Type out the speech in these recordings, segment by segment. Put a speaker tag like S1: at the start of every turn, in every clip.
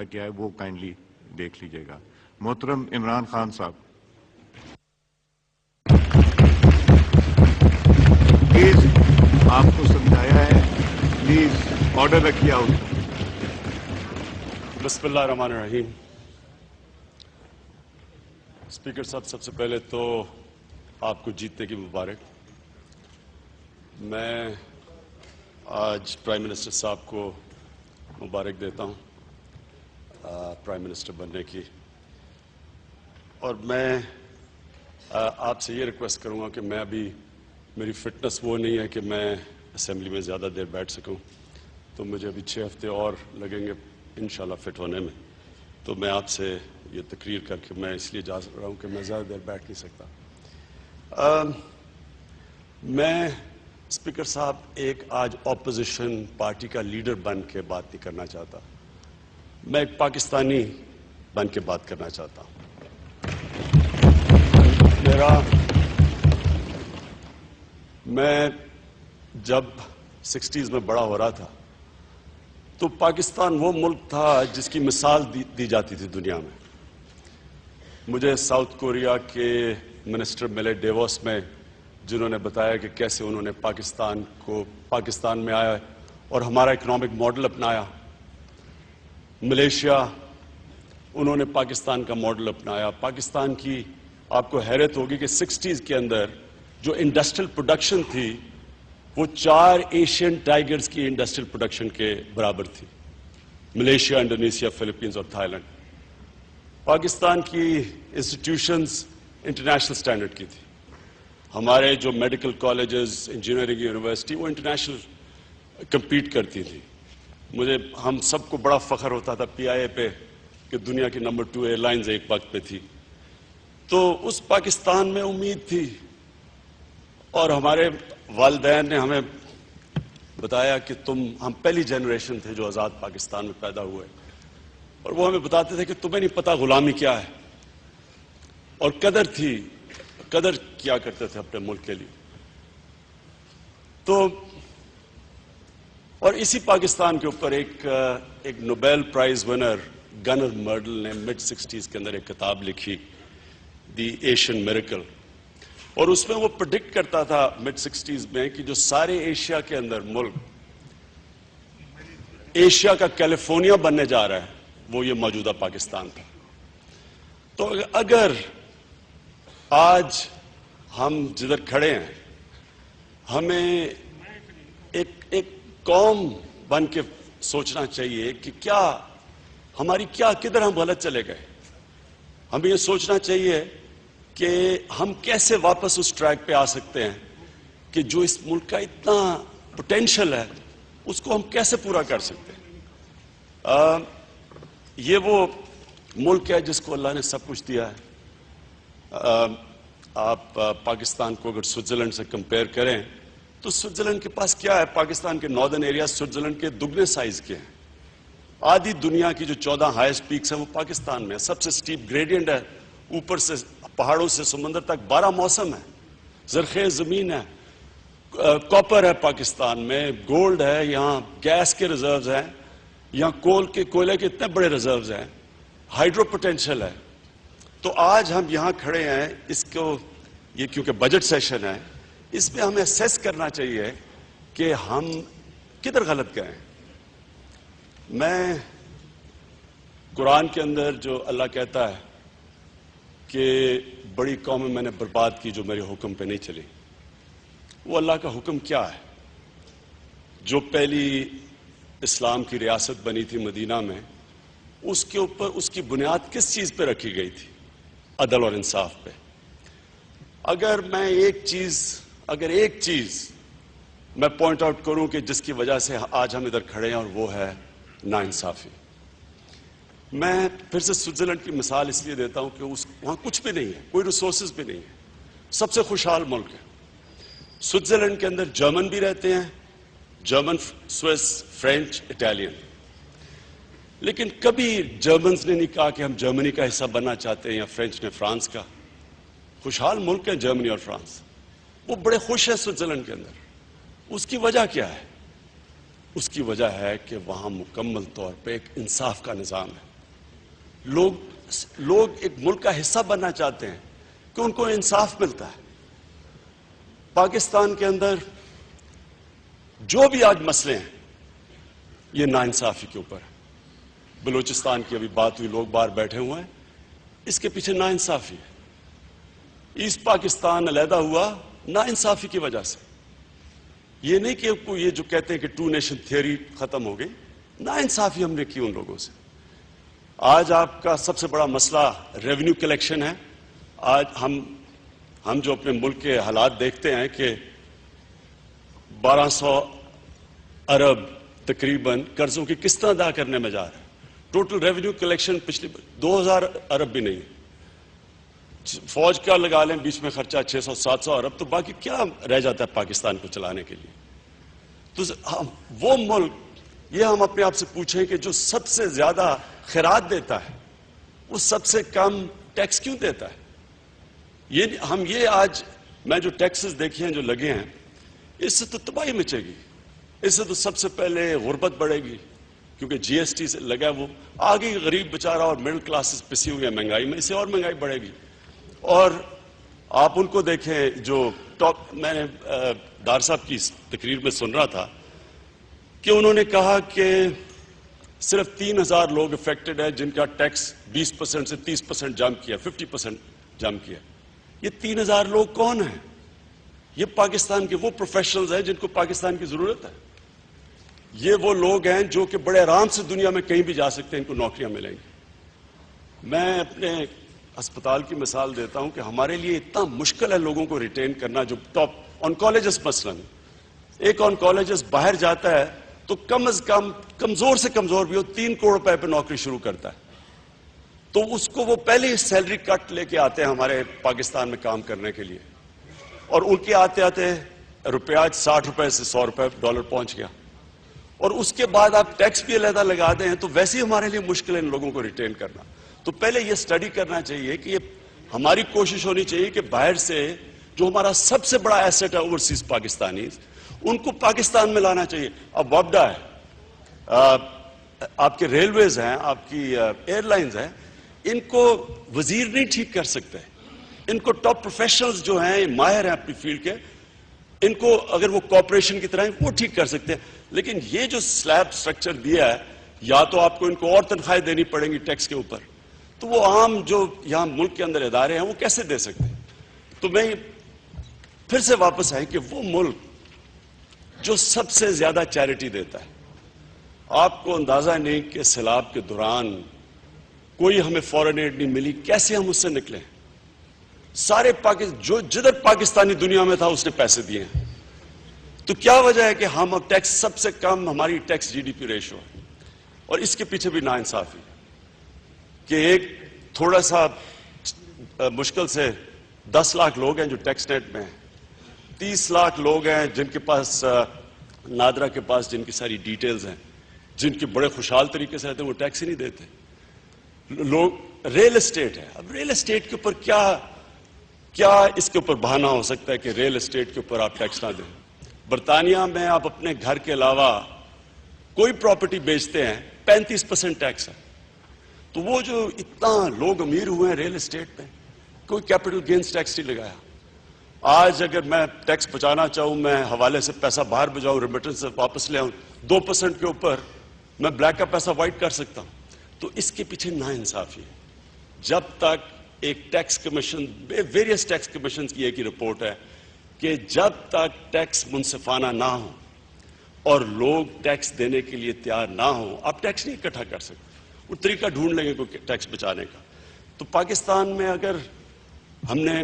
S1: کیا ہے وہ کائنڈلی دیکھ لیجئے گا۔ محترم عمران خان صاحب، پلیز آپ کو سمجھایا ہے، پلیز آرڈر رکھیے آؤٹ۔
S2: بسم اللہ الرحمن الرحیم۔ اسپیکر صاحب، سب سے پہلے تو آپ کو جیتنے کی مبارک۔ میں آج پرائم منسٹر صاحب کو مبارک دیتا ہوں پرائم منسٹر بننے کی، اور میں آپ سے یہ ریکویسٹ کروں گا کہ میں ابھی میری فٹنس وہ نہیں ہے کہ میں اسمبلی میں زیادہ دیر بیٹھ سکوں، تو مجھے ابھی 6 ہفتے اور لگیں گے انشاءاللہ فٹ ہونے میں، تو میں آپ سے یہ تقریر کر کے میں اس لیے جا رہا ہوں کہ میں زیادہ دیر بیٹھ نہیں سکتا۔ میں اسپیکر صاحب ایک آج اپوزیشن پارٹی کا لیڈر بن کے بات نہیں کرنا چاہتا، میں ایک پاکستانی بن کے بات کرنا چاہتا ہوں۔ میں جب 60s میں بڑا ہو رہا تھا تو پاکستان وہ ملک تھا جس کی مثال دی جاتی تھی دنیا میں۔ مجھے ساؤتھ کوریا کے منسٹر ملے ڈیووس میں، جنہوں نے بتایا کہ کیسے انہوں نے پاکستان میں آیا اور ہمارا اکنامک ماڈل اپنایا۔ ملیشیا، انہوں نے پاکستان کا ماڈل اپنایا۔ پاکستان کی آپ کو حیرت ہوگی کہ 60s کے اندر جو انڈسٹریل پروڈکشن تھی وہ 4 ایشین ٹائیگرز کی انڈسٹریل پروڈکشن کے برابر تھی، ملیشیا، انڈونیشیا، فلپینز اور تھائی لینڈ۔ پاکستان کی انسٹیٹیوشنز انٹرنیشنل سٹینڈرڈ کی تھی۔ ہمارے جو میڈیکل کالجز، انجینئرنگ یونیورسٹی، وہ انٹرنیشنل کمپیٹ کرتی تھی۔ ہم سب کو بڑا فخر ہوتا تھا پی آئی اے پہ کہ دنیا کی نمبر 2 ایئر لائنز ایک وقت پہ تھی۔ تو اس پاکستان میں امید تھی، اور ہمارے والدین نے ہمیں بتایا کہ ہم پہلی جنریشن تھے جو آزاد پاکستان میں پیدا ہوئے، اور وہ ہمیں بتاتے تھے کہ تمہیں نہیں پتا غلامی کیا ہے، اور قدر کیا کرتے تھے اپنے ملک کے لیے۔ تو اور اسی پاکستان کے اوپر ایک نوبیل پرائز ونر گنر مرڈل نے mid 60s کے اندر ایک کتاب لکھی، دی ایشین میریکل، اور اس میں وہ پریڈکٹ کرتا تھا mid 60s میں کہ جو سارے ایشیا کے اندر ملک ایشیا کا کیلیفورنیا بننے جا رہا ہے وہ یہ موجودہ پاکستان تھا۔ تو اگر آج ہم جدھر کھڑے ہیں، ہمیں ایک قوم بن کے سوچنا چاہیے کہ کدھر ہم غلط چلے گئے۔ ہمیں یہ سوچنا چاہیے کہ ہم کیسے واپس اس ٹریک پہ آ سکتے ہیں کہ جو اس ملک کا اتنا پوٹینشل ہے اس کو ہم کیسے پورا کر سکتے ہیں۔ یہ وہ ملک ہے جس کو اللہ نے سب کچھ دیا ہے۔ آپ پاکستان کو اگر سوئٹزرلینڈ سے کمپیئر کریں تو سوئٹزرلینڈ کے پاس کیا ہے؟ پاکستان کے ناردرن ایریا سوئٹزرلینڈ کے دگنے سائز کے ہیں۔ آدھی دنیا کی جو 14 ہائیسٹ پیکس ہیں وہ پاکستان میں، سب سے سٹیپ گریڈینٹ ہے، اوپر سے پہاڑوں سے سمندر تک 12 موسم ہے، زرخیز زمین ہے، کاپر ہے پاکستان میں، گولڈ ہے، یہاں گیس کے ریزروز ہیں، یہاں کوئلے کے اتنے بڑے ریزروز ہیں، ہائیڈرو پوٹینشل ہے۔ تو آج ہم یہاں کھڑے ہیں، یہ کیونکہ بجٹ سیشن ہے، اس میں ہمیں اسیس کرنا چاہیے کہ ہم کدھر غلط گئے۔ میں قرآن کے اندر جو اللہ کہتا ہے کہ بڑی قومیں میں نے برباد کی جو میرے حکم پہ نہیں چلی، وہ اللہ کا حکم کیا ہے؟ جو پہلی اسلام کی ریاست بنی تھی مدینہ میں، اس کے اوپر اس کی بنیاد کس چیز پہ رکھی گئی تھی؟ عدل اور انصاف پہ۔ اگر ایک چیز میں پوائنٹ آؤٹ کروں کہ جس کی وجہ سے آج ہم ادھر کھڑے ہیں، اور وہ ہے ناانصافی۔ میں پھر سے سوئٹزرلینڈ کی مثال اس لیے دیتا ہوں کہ وہاں کچھ بھی نہیں ہے، کوئی ریسورسز بھی نہیں ہے، سب سے خوشحال ملک ہے۔ سوئٹزرلینڈ کے اندر جرمن بھی رہتے ہیں، جرمن، سوئس، فرینچ، اٹالین، لیکن کبھی جرمنز نے نہیں کہا کہ ہم جرمنی کا حصہ بننا چاہتے ہیں، یا فرینچ نے فرانس کا۔ خوشحال ملک ہیں جرمنی اور فرانس، وہ بڑے خوش ہیں سوئٹزرلینڈ کے اندر۔ اس کی وجہ کیا ہے؟ اس کی وجہ ہے کہ وہاں مکمل طور پہ ایک انصاف کا نظام ہے. لوگ ایک ملک کا حصہ بننا چاہتے ہیں کہ ان کو انصاف ملتا ہے. پاکستان کے اندر جو بھی آج مسئلے ہیں یہ ناانصافی کے اوپر ہے. بلوچستان کی ابھی بات ہوئی, لوگ باہر بیٹھے ہوئے ہیں, اس کے پیچھے ناانصافی ہے. ایسٹ پاکستان علیحدہ ہوا ناانصافی کی وجہ سے. یہ نہیں کہ یہ جو کہتے ہیں کہ 2 نیشن تھیوری ختم ہو گئی, ناانصافی ہم نے کی ان لوگوں سے. آج آپ کا سب سے بڑا مسئلہ ریونیو کلیکشن ہے. آج ہم جو اپنے ملک کے حالات دیکھتے ہیں کہ 1200 ارب تقریباً قرضوں کی قسطیں ادا کرنے میں جا رہے ہیں. ٹوٹل ریونیو کلیکشن پچھلی 2000 ارب بھی نہیں. فوج کا لگا لیں بیچ میں خرچہ 600-700 ارب, تو باقی کیا رہ جاتا ہے پاکستان کو چلانے کے لیے. تو وہ ملک, یہ ہم اپنے آپ سے پوچھیں کہ جو سب سے زیادہ خیرات دیتا ہے وہ سب سے کم ٹیکس کیوں دیتا ہے؟ یہ آج میں جو ٹیکسز دیکھے ہیں جو لگے ہیں, اس سے تو تباہی مچے گی. اس سے تو سب سے پہلے غربت بڑھے گی, کیونکہ جی ایس ٹی سے لگا وہ آگے غریب بیچارہ اور مڈل کلاسز پسی ہوئی ہے مہنگائی میں, اس سے اور مہنگائی بڑھے گی. اور آپ ان کو دیکھیں جو ٹاپ, میں نے ڈار صاحب کی تقریر میں سن رہا تھا کہ انہوں نے کہا کہ صرف 3000 لوگ افیکٹڈ ہیں جن کا ٹیکس 20% سے 30% جمپ کیا, 50% جمپ کیا. یہ 3000 لوگ کون ہیں؟ یہ پاکستان کے وہ پروفیشنلز ہیں جن کو پاکستان کی ضرورت ہے. یہ وہ لوگ ہیں جو کہ بڑے آرام سے دنیا میں کہیں بھی جا سکتے ہیں, ان کو نوکریاں ملیں گی. میں اپنے اسپتال کی مثال دیتا ہوں کہ ہمارے لیے اتنا مشکل ہے لوگوں کو ریٹین کرنا. جو ٹاپ آنکالوجسٹ مثلاً, ایک آنکالوجسٹ باہر جاتا ہے تو کم از کم کمزور سے کمزور بھی ہو 3 کروڑ روپے پہ نوکری شروع کرتا ہے. تو اس کو وہ پہلے ہی سیلری کٹ لے کے آتے ہیں ہمارے پاکستان میں کام کرنے کے لیے, اور ان کے آتے آتے روپیہ 60 روپے سے 100 روپے ڈالر پہنچ گیا. اور اس کے بعد آپ ٹیکس بھی علیحدہ لگا دیں تو ویسے ہی ہمارے لیے مشکل ہے ان لوگوں کو ریٹین کرنا. تو پہلے یہ اسٹڈی کرنا چاہیے کہ یہ ہماری کوشش ہونی چاہیے کہ باہر سے جو ہمارا سب سے بڑا ایسٹ ہے اوورسیز پاکستانیز, ان کو پاکستان میں لانا چاہیے. اب وابڈا ہے, آپ کے ریلویز ہیں, آپ کی ایئر لائنز ہیں, ان کو وزیر نہیں ٹھیک کر سکتے. ان کو ٹاپ پروفیشنلز جو ہیں, ماہر ہیں اپنی فیلڈ کے, ان کو اگر وہ کارپوریشن کی طرح وہ ٹھیک کر سکتے ہیں. لیکن یہ جو سلیب سٹرکچر دیا ہے, یا تو آپ کو ان کو اور تنخواہیں دینی پڑیں گی ٹیکس کے اوپر, تو وہ عام جو یہاں ملک کے اندر ادارے ہیں وہ کیسے دے سکتے ہیں؟ تو میں پھر سے واپس آئیں کہ وہ ملک جو سب سے زیادہ چیریٹی دیتا ہے, آپ کو اندازہ نہیں کہ سیلاب کے دوران کوئی ہمیں فورن ایڈ نہیں ملی, کیسے ہم اس سے نکلے؟ سارے جو جدھر پاکستانی دنیا میں تھا اس نے پیسے دیے ہیں. تو کیا وجہ ہے کہ ہم اب ٹیکس سب سے کم, ہماری tax G D P ratio ہے. اور اس کے پیچھے بھی ناانصافی کہ ایک تھوڑا سا مشکل سے 10 لاکھ لوگ ہیں جو ٹیکس نیٹ میں ہیں, 30 لاکھ لوگ ہیں جن کے پاس, نادرا کے پاس جن کی ساری ڈیٹیلز ہیں, جن کے بڑے خوشحال طریقے سے رہتے ہیں, وہ ٹیکس ہی نہیں دیتے. لوگ ریل اسٹیٹ ہے, اب ریل اسٹیٹ کے اوپر کیا اس کے اوپر بہانہ ہو سکتا ہے کہ ریل اسٹیٹ کے اوپر آپ ٹیکس نہ دیں؟ برطانیہ میں آپ اپنے گھر کے علاوہ کوئی پراپرٹی بیچتے ہیں 35% ٹیکس ہے. تو وہ جو اتنا لوگ امیر ہوئے ہیں ریل اسٹیٹ پہ, کوئی کیپٹل گینز ٹیکس نہیں لگایا. آج اگر میں ٹیکس بچانا چاہوں, میں حوالے سے پیسہ باہر بجاؤں, ریمیٹنس سے واپس لے آؤں, 2% کے اوپر میں بلیک کا پیسہ وائٹ کر سکتا ہوں. تو اس کے پیچھے ناانصافی ہے. جب تک ایک tax commission, various tax commission کی ایک ہی رپورٹ ہے کہ جب تک ٹیکس منصفانہ نہ ہو اور لوگ ٹیکس دینے کے لیے تیار نہ ہوں, آپ ٹیکس نہیں اکٹھا کر سکتے. وہ طریقہ ڈھونڈ لیں گے کوئی ٹیکس بچانے کا. تو پاکستان میں اگر ہم نے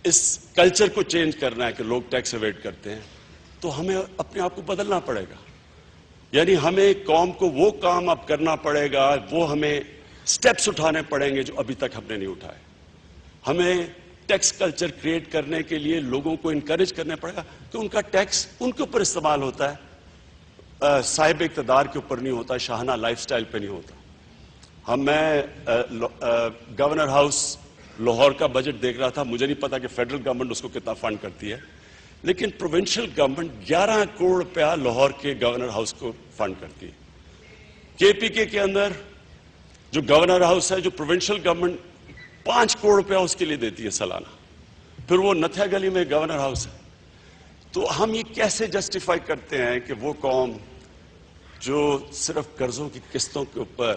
S2: اس کلچر کو چینج کرنا ہے کہ لوگ ٹیکس ایویڈ کرتے ہیں, تو ہمیں اپنے آپ کو بدلنا پڑے گا. یعنی ہمیں قوم کو وہ کام اب کرنا پڑے گا, وہ ہمیں سٹیپس اٹھانے پڑیں گے جو ابھی تک ہم نے نہیں اٹھائے. ہمیں ٹیکس کلچر کریٹ کرنے کے لیے لوگوں کو انکریج کرنا پڑے گا کہ ان کا ٹیکس ان کے اوپر استعمال ہوتا ہے, صاحب اقتدار کے اوپر نہیں ہوتا, شاہانہ لائف سٹائل پہ نہیں ہوتا. میں گورنر ہاؤس لاہور کا بجٹ دیکھ رہا تھا, مجھے نہیں پتا کہ فیڈرل گورنمنٹ اس کو کتنا فنڈ کرتی ہے, لیکن پروونشل گورنمنٹ 11 کروڑ روپیہ لاہور کے گورنر ہاؤس کو فنڈ کرتی ہے. کے پی کے اندر جو گورنر ہاؤس ہے, جو پروونشل گورنمنٹ 5 کروڑ روپیہ اس کے لیے دیتی ہے سالانہ. پھر وہ نتھیا گلی میں گورنر ہاؤس ہے. تو ہم یہ کیسے جسٹیفائی کرتے ہیں کہ وہ قوم جو صرف قرضوں کی قسطوں کے اوپر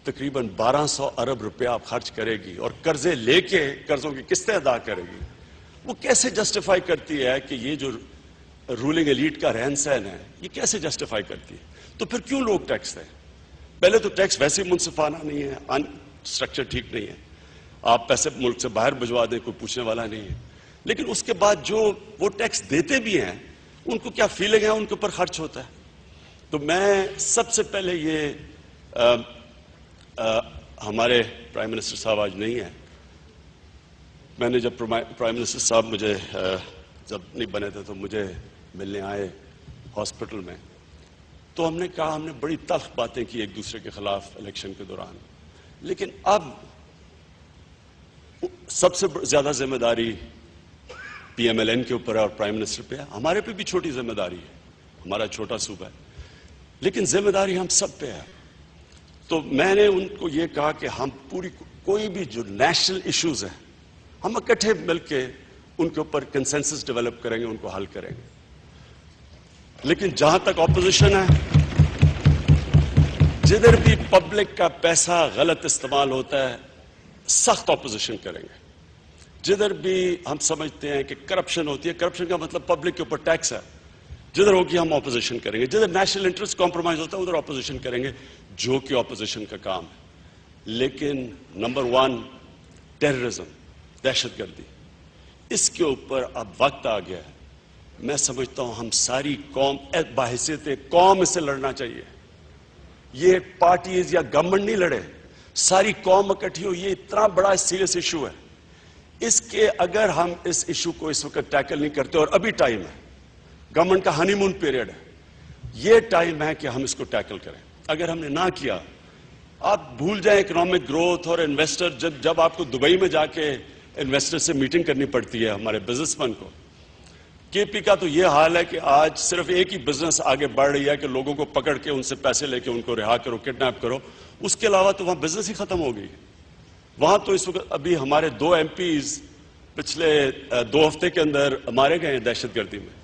S2: تقریباً 1200 ارب روپیہ خرچ کرے گی اور قرضے لے کے قرضوں کی قسطیں ادا کرے گی, وہ کیسے جسٹیفائی کرتی ہے کہ یہ جو رولنگ ایلیٹ کا رہن سہن ہے یہ کیسے جسٹیفائی کرتی ہے؟ تو پھر کیوں لوگ ٹیکس دیں؟ پہلے تو ٹیکس ویسے منصفانہ نہیں ہے, اسٹرکچر ٹھیک نہیں ہے, آپ پیسے ملک سے باہر بھجوا دیں کوئی پوچھنے والا نہیں ہے. لیکن اس کے بعد جو وہ ٹیکس دیتے بھی ہیں ان کو کیا فیلنگ ہے ان کے اوپر خرچ ہوتا ہے. تو میں سب سے پہلے یہ ہمارے پرائم منسٹر صاحب آج نہیں ہیں, میں نے جب پرائم منسٹر صاحب مجھے جب نہیں بنے تھے تو مجھے ملنے آئے ہاسپٹل میں, تو ہم نے کہا, ہم نے بڑی تلخ باتیں کی ایک دوسرے کے خلاف الیکشن کے دوران, لیکن اب سب سے زیادہ ذمہ داری پی ایم ایل این کے اوپر ہے اور پرائم منسٹر پہ ہے. ہمارے پہ بھی چھوٹی ذمہ داری ہے, ہمارا چھوٹا صوبہ ہے, لیکن ذمہ داری ہم سب پہ ہے. تو میں نے ان کو یہ کہا کہ ہم کوئی بھی جو نیشنل ایشوز ہیں ہم اکٹھے مل کے ان کے اوپر کنسنسس ڈیولپ کریں گے, ان کو حل کریں گے. لیکن جہاں تک اپوزیشن ہے, جدھر بھی پبلک کا پیسہ غلط استعمال ہوتا ہے سخت اپوزیشن کریں گے. جدھر بھی ہم سمجھتے ہیں کہ کرپشن ہوتی ہے, کرپشن کا مطلب پبلک کے اوپر ٹیکس ہے, جدھر ہوگی ہم اپوزیشن کریں گے. جدھر نیشنل انٹرسٹ کمپرومائز ہوتا ہے ادھر اپوزیشن کریں گے, جو کہ اپوزیشن کا کام ہے. لیکن نمبر 1 ٹیررزم, دہشت گردی, اس کے اوپر اب وقت آ گیا ہے. میں سمجھتا ہوں ہم ساری قوم بحیثیت قوم اس سے لڑنا چاہیے. یہ پارٹیز یا گورنمنٹ نہیں لڑے, ساری قوم اکٹھی ہو. یہ اتنا بڑا سیریس ایشو ہے, اس کے اگر ہم اس ایشو کو اس وقت ٹیکل نہیں کرتے, اور ابھی ٹائم ہے, گورنمنٹ کا ہنی مون پیریڈ ہے, یہ ٹائم ہے کہ ہم اس کو ٹیکل کریں. اگر ہم نے نہ کیا, آپ بھول جائیں اکنامک گروتھ اور انویسٹر, جب آپ کو دبئی میں جا کے انویسٹر سے میٹنگ کرنی پڑتی ہے, ہمارے بزنس مین کو. کے پی کا تو یہ حال ہے کہ آج صرف ایک ہی بزنس آگے بڑھ رہی ہے کہ لوگوں کو پکڑ کے ان سے پیسے لے کے ان کو رہا کرو, کڈنیپ کرو. اس کے علاوہ تو وہاں بزنس ہی ختم ہو گئی. وہاں تو اس وقت ابھی ہمارے 2 ایم پیز پچھلے 2 ہفتے کے اندر مارے گئے ہیں دہشت گردی میں.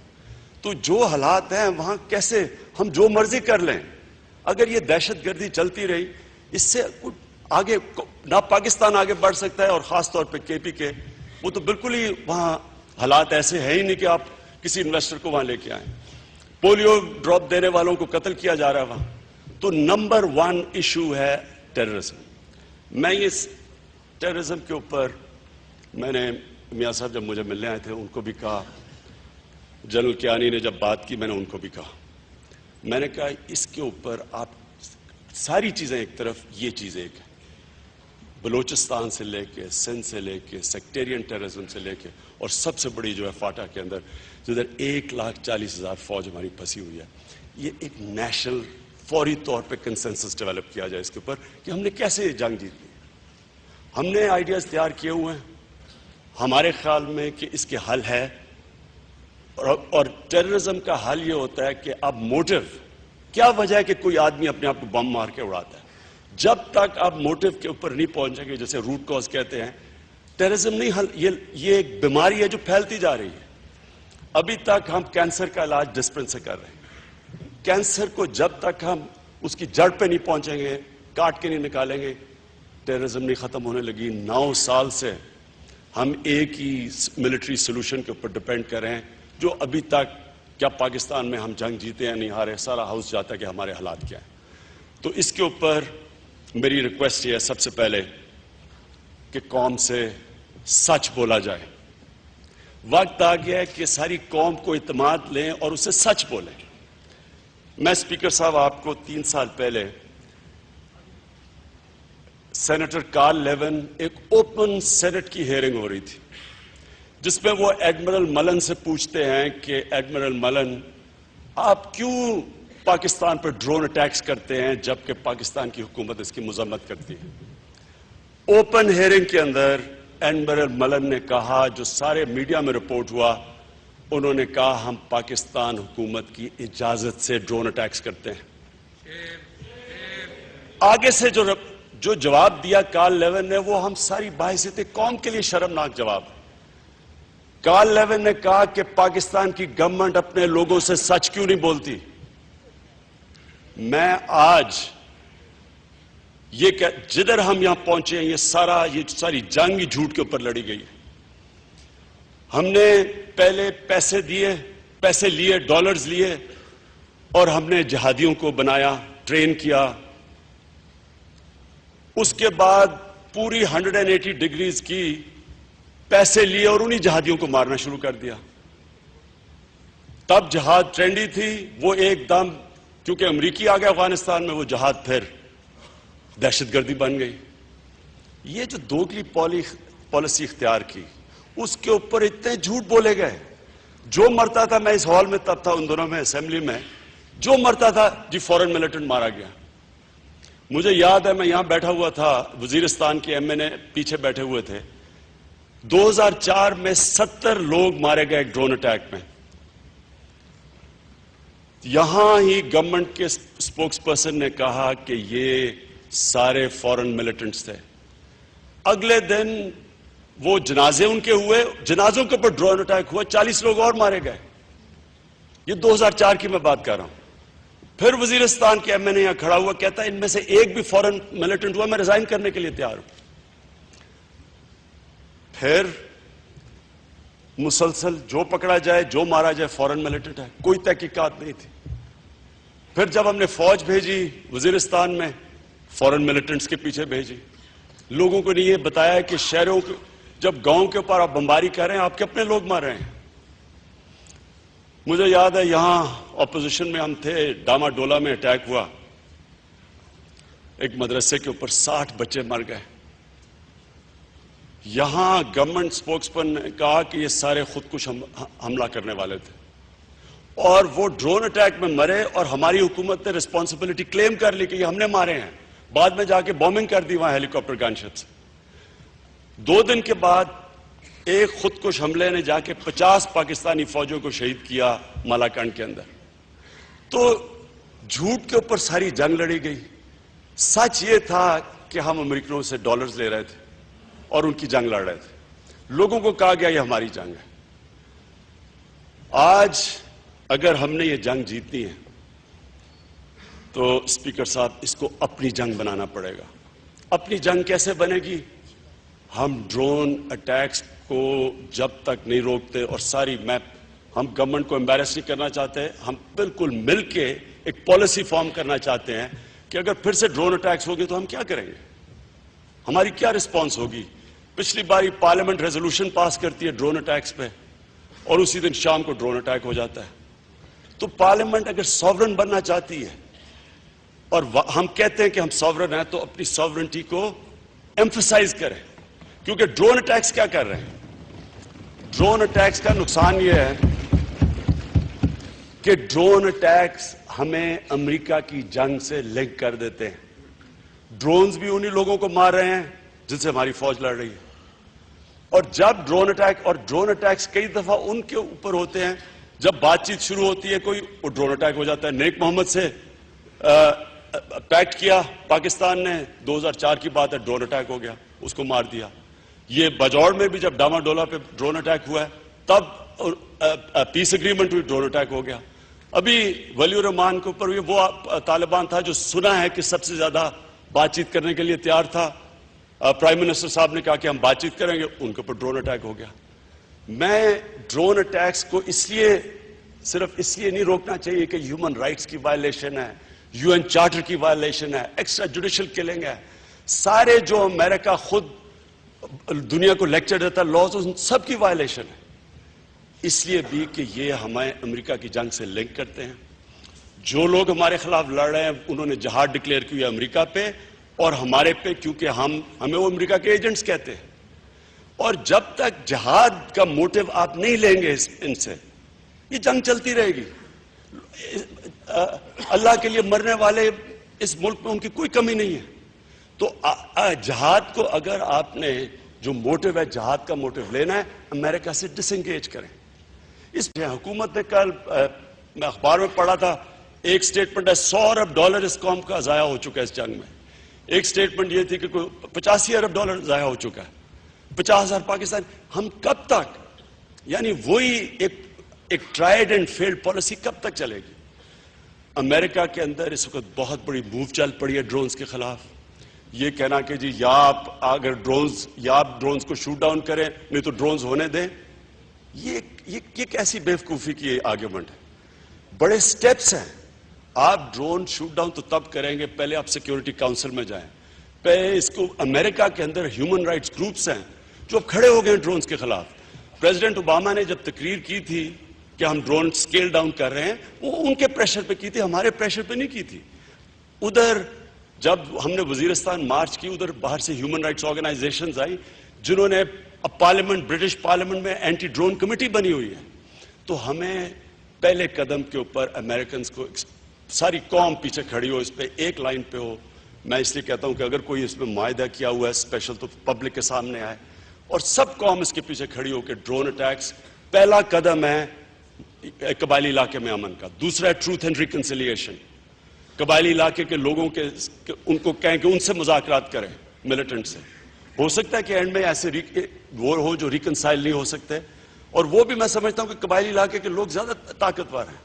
S2: تو جو حالات ہیں وہاں کیسے ہم جو مرضی کر لیں, اگر یہ دہشت گردی چلتی رہی, اس سے آگے نہ پاکستان آگے بڑھ سکتا ہے, اور خاص طور پہ کے پی کے, وہ تو بالکل ہی وہاں حالات ایسے ہیں ہی نہیں کہ آپ کسی انویسٹر کو وہاں لے کے آئیں. پولیو ڈراپ دینے والوں کو قتل کیا جا رہا ہے وہاں. تو نمبر 1 ایشو ہے ٹیررزم. میں اس ٹیررزم کے اوپر, میں نے میاں صاحب جب مجھے ملنے آئے تھے ان کو بھی کہا, جنرل کیانی نے جب بات کی میں نے ان کو بھی کہا, میں نے کہا اس کے اوپر آپ ساری چیزیں ایک طرف, یہ چیز ایک ہے. بلوچستان سے لے کے سندھ سے لے کے سیکٹیرین ٹیررزم سے لے کے, اور سب سے بڑی جو ہے فاٹا کے اندر جدھر 1,40,000 فوج ہماری پھنسی ہوئی ہے. یہ ایک نیشنل فوری طور پہ کنسنسس ڈیولپ کیا جائے اس کے اوپر کہ ہم نے کیسے یہ جنگ جیتنی. ہم نے آئیڈیاز تیار کیے ہوئے ہیں ہمارے خیال میں کہ اس کے حل ہے, اور ٹیررزم کا حل یہ ہوتا ہے کہ اب موٹیو کیا وجہ ہے کہ کوئی آدمی اپنے آپ کو بم مار کے اڑاتا ہے. جب تک آپ موٹیو کے اوپر نہیں پہنچیں گے, جیسے روٹ کاز کہتے ہیں, ٹیررزم نہیں حل. یہ ایک بیماری ہے جو پھیلتی جا رہی ہے. ابھی تک ہم کینسر کا علاج ڈسپرن سے کر رہے ہیں. کینسر کو جب تک ہم اس کی جڑ پہ نہیں پہنچیں گے, کاٹ کے نہیں نکالیں گے, ٹیررزم نہیں ختم ہونے لگی. 9 سال سے ہم ایک ہی ملٹری سولوشن کے اوپر ڈپینڈ کر رہے ہیں, جو ابھی تک کیا پاکستان میں ہم جنگ جیتے ہیں نہیں ہارے, سارا ہاؤس جاتا ہے کہ ہمارے حالات کیا ہیں. تو اس کے اوپر میری ریکویسٹ یہ ہے سب سے پہلے کہ قوم سے سچ بولا جائے. وقت آ گیا ہے کہ ساری قوم کو اعتماد لیں اور اسے سچ بولیں. میں اسپیکر صاحب آپ کو 3 سال پہلے سینیٹر کارل لیون, ایک اوپن سینٹ کی ہیئرنگ ہو رہی تھی جس میں وہ ایڈمرل ملن سے پوچھتے ہیں کہ ایڈمرل ملن آپ کیوں پاکستان پر ڈرون اٹیکس کرتے ہیں جبکہ پاکستان کی حکومت اس کی مذمت کرتی ہے. اوپن ہیئرنگ کے اندر ایڈمرل ملن نے کہا, جو سارے میڈیا میں رپورٹ ہوا, انہوں نے کہا ہم پاکستان حکومت کی اجازت سے ڈرون اٹیکس کرتے ہیں. آگے سے جو جواب دیا کارل لیون نے وہ ہم ساری بحیثیت قوم کے لیے شرمناک جواب. کارل لیون نے کہا کہ پاکستان کی گورنمنٹ اپنے لوگوں سے سچ کیوں نہیں بولتی. میں آج یہ کہ جدھر ہم یہاں پہنچے ہیں یہ ساری جنگ جھوٹ کے اوپر لڑی گئی. ہم نے پہلے پیسے لیے ڈالرز لیے اور ہم نے جہادیوں کو بنایا, ٹرین کیا. اس کے بعد پوری 180 ڈگریز کی پیسے لیے اور انہی جہادیوں کو مارنا شروع کر دیا. تب جہاد ٹرینڈی تھی, وہ ایک دم کیونکہ امریکی آ گیا افغانستان میں, وہ جہاد پھر دہشت گردی بن گئی. یہ جو دوگلی پالیسی اختیار کی اس کے اوپر اتنے جھوٹ بولے گئے. جو مرتا تھا, میں اس ہال میں تب تھا ان دنوں میں اسمبلی میں, جو مرتا تھا جی فورن ملیٹنٹ مارا گیا. مجھے یاد ہے میں یہاں بیٹھا ہوا تھا, وزیرستان کے ایم این اے پیچھے بیٹھے ہوئے تھے. 2004 میں 70 لوگ مارے گئے ایک ڈرون اٹیک میں. یہاں ہی گورنمنٹ کے اسپوکس پرسن نے کہا کہ یہ سارے فورن ملیٹنٹس تھے. اگلے دن وہ جنازے ان کے ہوئے, جنازوں کے اوپر ڈرون اٹیک ہوا, 40 لوگ اور مارے گئے. یہ 2004 کی میں بات کر رہا ہوں. پھر وزیرستان کے ایم این اے یہاں کھڑا ہوا, کہتا ہے ان میں سے ایک بھی فورن ملیٹنٹ ہوا میں ریزائن کرنے کے لیے تیار ہوں. پھر مسلسل جو پکڑا جائے جو مارا جائے فورن ملیٹنٹ ہے, کوئی تحقیقات نہیں تھی. پھر جب ہم نے فوج بھیجی وزیرستان میں, فورن ملیٹنٹس کے پیچھے بھیجی. لوگوں کو نہیں یہ بتایا کہ شہروں کے جب گاؤں کے اوپر آپ بمباری کر رہے ہیں آپ کے اپنے لوگ مار رہے ہیں. مجھے یاد ہے یہاں اپوزیشن میں ہم تھے, ڈاما ڈولا میں اٹیک ہوا, ایک مدرسے کے اوپر 60 بچے مر گئے. یہاں گورنمنٹ اسپوکس پر نے کہا کہ یہ سارے خودکش حملہ کرنے والے تھے اور وہ ڈرون اٹیک میں مرے, اور ہماری حکومت نے ریسپانسبلٹی کلیم کر لی کہ یہ ہم نے مارے ہیں. بعد میں جا کے بومنگ کر دی وہاں ہیلی کاپٹر گن شپ سے. 2 دن کے بعد ایک خودکش حملے نے جا کے 50 پاکستانی فوجوں کو شہید کیا مالاکنڈ کے اندر. تو جھوٹ کے اوپر ساری جنگ لڑی گئی. سچ یہ تھا کہ ہم امریکنوں سے ڈالرز لے رہے تھے اور ان کی جنگ لڑ رہے تھے. لوگوں کو کہا گیا یہ ہماری جنگ ہے. آج اگر ہم نے یہ جنگ جیتنی ہے تو اسپیکر صاحب اس کو اپنی جنگ بنانا پڑے گا. اپنی جنگ کیسے بنے گی؟ ہم ڈرون اٹیکس کو جب تک نہیں روکتے, اور ہم گورنمنٹ کو امبیرس نہیں کرنا چاہتے, ہم بالکل مل کے ایک پالیسی فارم کرنا چاہتے ہیں کہ اگر پھر سے ڈرون اٹیکس ہوگی تو ہم کیا کریں گے, ہماری کیا رسپانس ہوگی. پچھلی باری پارلیمنٹ ریزولوشن پاس کرتی ہے ڈرون اٹیکس پہ, اور اسی دن شام کو ڈرون اٹیک ہو جاتا ہے. تو پارلیمنٹ اگر سوورن بننا چاہتی ہے, اور ہم کہتے ہیں کہ ہم سوورن ہیں, تو اپنی سوورنٹی کو ایمفسائز کریں. کیونکہ ڈرون اٹیکس کیا کر رہے ہیں؟ ڈرون اٹیکس کا نقصان یہ ہے کہ ڈرون اٹیکس ہمیں امریکہ کی جنگ سے لنک کر دیتے ہیں. ڈرونز بھی انہی لوگوں کو مار رہے ہیں جن سے ہماری فوج لڑ رہی ہے. اور جب ڈرون اٹیکس کئی دفعہ ان کے اوپر ہوتے ہیں, جب بات چیت شروع ہوتی ہے کوئی, وہ ڈرون اٹیک ہو جاتا ہے. نیک محمد سے پیکٹ کیا پاکستان نے, 2004 کی بات ہے, ڈرون اٹیک ہو گیا, اس کو مار دیا. یہ بجوڑ میں بھی جب ڈاما ڈولا پہ ڈرون اٹیک ہوا ہے تب پیس اگریمنٹ ہوئی, ڈرون اٹیک ہو گیا. ابھی ولی الرحمان کے اوپر وہ طالبان تھا جو سنا ہے کہ سب سے زیادہ بات چیت کرنے کے لیے تیار تھا. پرائم منسٹر صاحب نے کہا کہ ہم بات چیت کریں گے, ان کے اوپر ڈرون اٹیک ہو گیا. میں ڈرون اٹیکس کو صرف اس لیے نہیں روکنا چاہیے کہ ہیومن رائٹس کی وائلیشن ہے, یو این چارٹر کی وائلیشن ہے, ایکسٹرا جوڈیشل کلنگ ہے, سارے جو امریکہ خود دنیا کو لیکچر دیتا ہے لاز, ان سب کی وائلیشن ہے. اس لیے بھی کہ یہ ہمیں امریکہ کی جنگ سے لنک کرتے ہیں. جو لوگ ہمارے خلاف لڑ رہے ہیں انہوں نے جہاد ڈکلیئر کی ہے امریکہ پہ اور ہمارے پہ, کیونکہ ہمیں وہ امریکہ کے ایجنٹس کہتے ہیں. اور جب تک جہاد کا موٹیو آپ نہیں لیں گے ان سے, یہ جنگ چلتی رہے گی. اللہ کے لیے مرنے والے اس ملک میں ان کی کوئی کمی نہیں ہے. تو جہاد کو اگر آپ نے جو موٹیو ہے جہاد کا موٹیو لینا ہے, امریکہ سے ڈس انگیج کریں. اس حکومت نے کل میں اخبار میں پڑھا تھا ایک سٹیٹمنٹ ہے $100 ارب اس قوم کا ضائع ہو چکا ہے اس جنگ میں. ایک سٹیٹمنٹ یہ تھی کہ کوئی $85 ارب ضائع ہو چکا ہے. 50,000 پاکستان. ہم کب تک یعنی وہی ایک ٹرائیڈ اینڈ فیلڈ پالیسی کب تک چلے گی؟ امریکہ کے اندر اس وقت بہت بڑی موو چل پڑی ہے ڈرونز کے خلاف. یہ کہنا کہ جی یا آپ ڈرونز کو شوٹ ڈاؤن کریں نہیں تو ڈرونز ہونے دیں، یہ کیسی بیوقوفی کی آرگیومنٹ ہے؟ بڑے سٹیپس ہیں. آپ ڈرون شوٹ ڈاؤن تو تب کریں گے پہلے آپ سیکیورٹی کاؤنسل میں جائیں. پہلے اس کو امریکہ کے اندر ہیومن رائٹس گروپس ہیں جو اب کھڑے ہو گئے ہیں ڈرونز کے خلاف. پریزیڈنٹ اوباما نے جب تقریر کی تھی کہ ہم ڈرون سکیل ڈاؤن کر رہے ہیں، وہ ان کے پریشر پہ کی تھی، ہمارے پریشر پہ نہیں کی تھی. ادھر جب ہم نے وزیرستان مارچ کی، ادھر باہر سے ہیومن رائٹس آرگنائزیشنز آئی جنہوں نے پارلیمنٹ برٹش پارلیمنٹ میں اینٹی ڈرون کمیٹی بنی ہوئی ہے. تو ہمیں پہلے قدم کے اوپر امریکنز کو ساری قوم پیچھے کھڑی ہو، اس پہ ایک لائن پہ ہو. میں اس لیے کہتا ہوں کہ اگر کوئی اس میں معاہدہ کیا ہوا ہے اسپیشل تو پبلک کے سامنے آئے اور سب قوم اس کے پیچھے کھڑی ہو کہ ڈرون اٹیکس پہلا قدم ہے قبائلی علاقے میں امن کا. دوسرا ہے ٹروتھ اینڈ ریکنسیلیشن. قبائلی علاقے کے لوگوں کے ان کو کہیں کہ ان سے مذاکرات کریں ملیٹنٹ سے. ہو سکتا ہے کہ اینڈ میں ایسے وہ ہو جو ریکنسائل نہیں ہو سکتے، اور وہ بھی میں سمجھتا ہوں کہ قبائلی علاقے کے لوگ زیادہ طاقتور ہیں.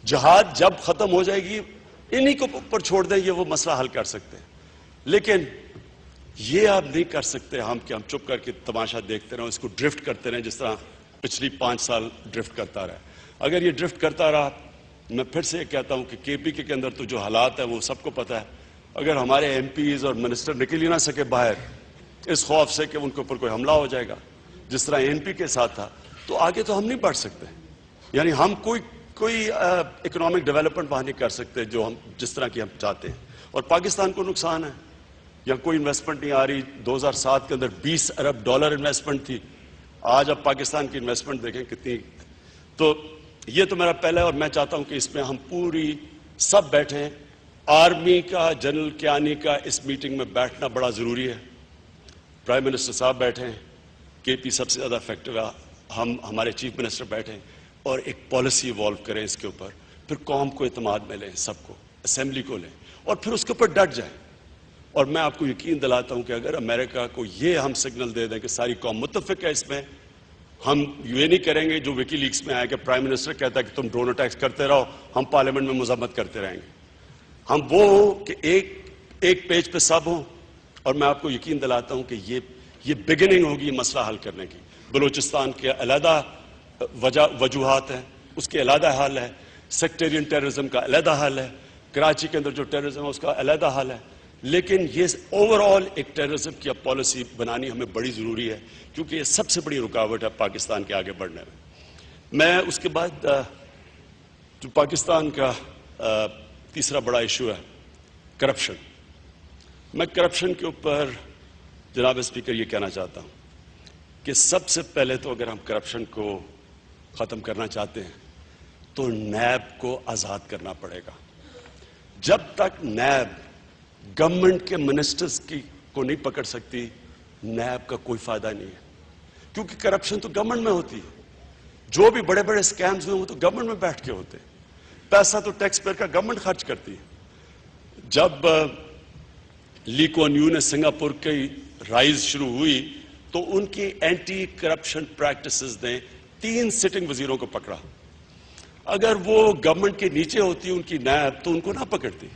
S2: جہاد جب ختم ہو جائے گی انہی کو اوپر چھوڑ دیں، یہ وہ مسئلہ حل کر سکتے ہیں. لیکن یہ آپ نہیں کر سکتے ہم کہ ہم چپ کر کے تماشا دیکھتے رہیں، اس کو ڈرفٹ کرتے رہیں جس طرح پچھلی 5 سال ڈرفٹ کرتا رہا. اگر یہ ڈرفٹ کرتا رہا، میں پھر سے یہ کہتا ہوں کہ کے پی کے اندر تو جو حالات ہیں وہ سب کو پتہ ہے. اگر ہمارے ایم پیز اور منسٹر نکل ہی نہ سکے باہر اس خوف سے کہ ان کے اوپر کوئی حملہ ہو جائے گا جس طرح این پی کے ساتھ تھا، تو آگے تو ہم نہیں بڑھ سکتے. یعنی ہم کوئی اکنامک ڈیولپمنٹ وہاں نہیں کر سکتے جو ہم جس طرح کی ہم چاہتے ہیں. اور پاکستان کو نقصان ہے، یا کوئی انویسٹمنٹ نہیں آ رہی. 2007 کے اندر $20 ارب انویسٹمنٹ تھی. آج اب پاکستان کی انویسٹمنٹ دیکھیں کتنی. تو یہ تو میرا پہلا ہے، اور میں چاہتا ہوں کہ اس میں ہم پوری سب بیٹھیں. آرمی کا جنرل کیانی کا اس میٹنگ میں بیٹھنا بڑا ضروری ہے. پرائم منسٹر صاحب بیٹھیں، کے پی سب سے زیادہ افیکٹو ہے، ہمارے چیف منسٹر بیٹھیں اور ایک پالیسی ایوالو کریں اس کے اوپر. پھر قوم کو اعتماد میں لیں، سب کو، اسمبلی کو لیں، اور پھر اس کے اوپر ڈٹ جائیں. اور میں آپ کو یقین دلاتا ہوں کہ اگر امریکہ کو یہ ہم سگنل دے دیں کہ ساری قوم متفق ہے اس میں، ہم یہ نہیں کریں گے جو وکی لیکس میں آیا کہ پرائم منسٹر کہتا ہے کہ تم ڈرون اٹیکس کرتے رہو، ہم پارلیمنٹ میں مذمت کرتے رہیں گے. ہم وہ ہوں کہ ایک پیج پہ سب ہوں. اور میں آپ کو یقین دلاتا ہوں کہ یہ بگننگ ہوگی مسئلہ حل کرنے کی. بلوچستان کے علیحدہ وجوہات ہیں، اس کے علیحدہ حل ہے. سیکٹیرین ٹیررزم کا علیحدہ حل ہے. کراچی کے اندر جو ٹیررزم ہے اس کا علیحدہ حل ہے. لیکن یہ اوور آل ایک ٹیررزم کی پالیسی بنانی ہمیں بڑی ضروری ہے، کیونکہ یہ سب سے بڑی رکاوٹ ہے پاکستان کے آگے بڑھنے میں. میں اس کے بعد جو پاکستان کا تیسرا بڑا ایشو ہے کرپشن. میں کرپشن کے اوپر جناب اسپیکر یہ کہنا چاہتا ہوں کہ سب سے پہلے تو اگر ہم کرپشن کو ختم کرنا چاہتے ہیں تو نیب کو آزاد کرنا پڑے گا. جب تک نیب گورنمنٹ کے منسٹرز کو نہیں پکڑ سکتی، نیب کا کوئی فائدہ نہیں ہے. کیونکہ کرپشن تو گورنمنٹ میں ہوتی ہے. جو بھی بڑے بڑے سکیمز ہوئے وہ تو گورنمنٹ میں بیٹھ کے ہوتے ہیں. پیسہ تو ٹیکس پیئر کا گورنمنٹ خرچ کرتی ہے. جب لی کوان یو نے سنگاپور کی رائز شروع ہوئی تو ان کی اینٹی کرپشن پریکٹسز نے 3 سٹنگ وزیروں کو پکڑا. اگر وہ گورنمنٹ کے نیچے ہوتی ان کی نیب تو ان کو نہ پکڑتی.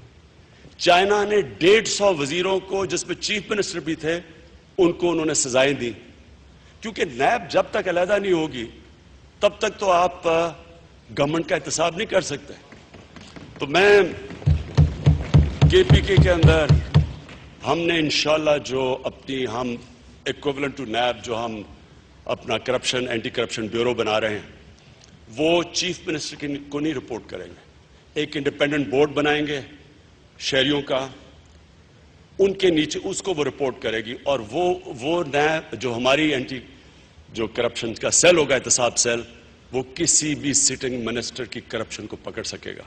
S2: چائنا نے 150 وزیروں کو، جس میں چیف منسٹر بھی تھے، ان کو انہوں نے سزائیں دی. کیونکہ نیب جب تک علیحدہ نہیں ہوگی تب تک تو آپ گورنمنٹ کا احتساب نہیں کر سکتے. تو میں کے پی کے اندر ہم نے انشاءاللہ جو اپنی ہم ایکویولنٹ ٹو نیب جو ہم اپنا کرپشن اینٹی کرپشن بیورو بنا رہے ہیں وہ چیف منسٹر کو نہیں رپورٹ کریں گے. ایک انڈیپینڈنٹ بورڈ بنائیں گے شہریوں کا، ان کے نیچے اس کو وہ رپورٹ کرے گی. اور وہ نیب جو ہماری اینٹی جو کرپشن کا سیل ہوگا، احتساب سیل، وہ کسی بھی سٹنگ منسٹر کی کرپشن کو پکڑ سکے گا.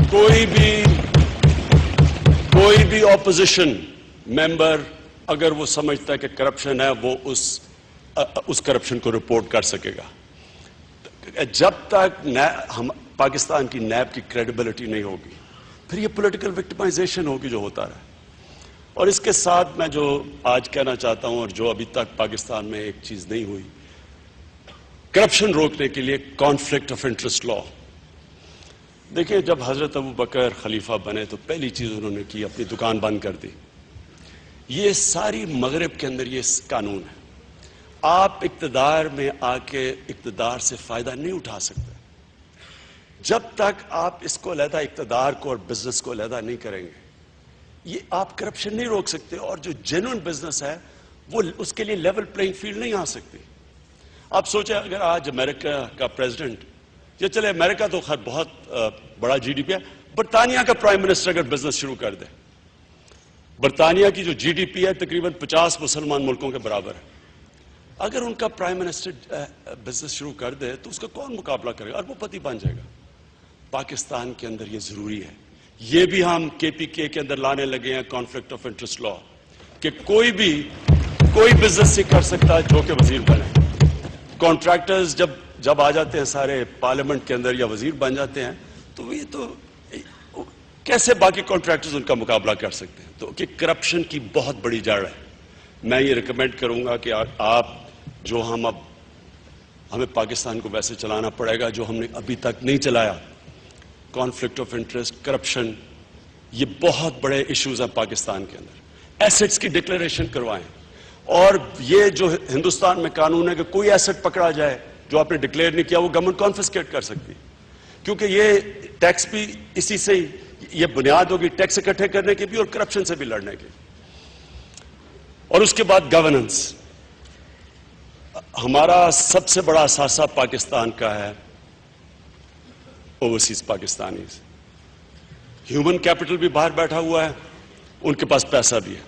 S2: کوئی بھی اپوزیشن ممبر اگر وہ سمجھتا ہے کہ کرپشن ہے، وہ اس اس کرپشن کو رپورٹ کر سکے گا. جب تک پاکستان کی نیب کی کریڈیبلٹی نہیں ہوگی پھر یہ پولیٹیکل وکٹمائزیشن ہوگی جو ہوتا رہا. اور اس کے ساتھ میں جو آج کہنا چاہتا ہوں اور جو ابھی تک پاکستان میں ایک چیز نہیں ہوئی، کرپشن روکنے کے لیے کانفلکٹ آف انٹرسٹ لا. دیکھیں جب حضرت ابو بکر خلیفہ بنے تو پہلی چیز انہوں نے کی اپنی دکان بند کر دی. یہ ساری مغرب کے اندر یہ قانون ہے. آپ اقتدار میں آ کے اقتدار سے فائدہ نہیں اٹھا سکتے جب تک آپ اس کو علیحدہ اقتدار کو اور بزنس کو علیحدہ نہیں کریں گے. یہ آپ کرپشن نہیں روک سکتے، اور جو جینوئن بزنس ہے وہ اس کے لیے لیول پلینگ فیلڈ نہیں آ سکتی. آپ سوچیں اگر آج امریکہ کا پریزیڈنٹ، یا چلے امریکہ تو خیر بہت بڑا جی ڈی پی ہے، برطانیہ کا پرائم منسٹر اگر بزنس شروع کر دے، برطانیہ کی جو جی ڈی پی ہے تقریباً 50 مسلمان ملکوں کے برابر ہے، اگر ان کا پرائم منسٹر بزنس شروع کر دے تو اس کا کون مقابلہ کرے گا؟ اربوں پتی بن جائے گا. پاکستان کے اندر یہ ضروری ہے. یہ بھی ہم کے پی کے اندر لانے لگے ہیں کانفلکٹ آف انٹرسٹ لا، کہ کوئی بزنس نہیں کر سکتا جو کہ وزیر بنے. کانٹریکٹرز جب آ جاتے ہیں سارے پارلیمنٹ کے اندر یا وزیر بن جاتے ہیں تو یہ تو کیسے باقی کانٹریکٹرز ان کا مقابلہ کر سکتے ہیں؟ تو کہ کرپشن کی بہت بڑی جڑ ہے. میں یہ ریکمینڈ کروں گا کہ آپ جو ہمیں پاکستان کو ویسے چلانا پڑے گا جو ہم نے ابھی تک نہیں چلایا. کانفلکٹ آف انٹرسٹ، کرپشن، یہ بہت بڑے ایشوز ہیں پاکستان کے اندر. ایسٹس کی ڈکلیریشن کروائیں، اور یہ جو ہندوستان میں قانون ہے کہ کوئی ایسٹ پکڑا جائے جو آپ نے ڈکلیئر نہیں کیا وہ گورنمنٹ کانفسکیٹ کر سکتی، کیونکہ یہ ٹیکس بھی اسی سے ہی یہ بنیاد ہوگی ٹیکس اکٹھے کرنے کی بھی اور کرپشن سے بھی لڑنے کی. اور اس کے بعد گورننس. ہمارا سب سے بڑا اثاثہ پاکستان کا ہے اوورسیز پاکستانیز. ہیومن کیپٹل بھی باہر بیٹھا ہوا ہے، ان کے پاس پیسہ بھی ہے.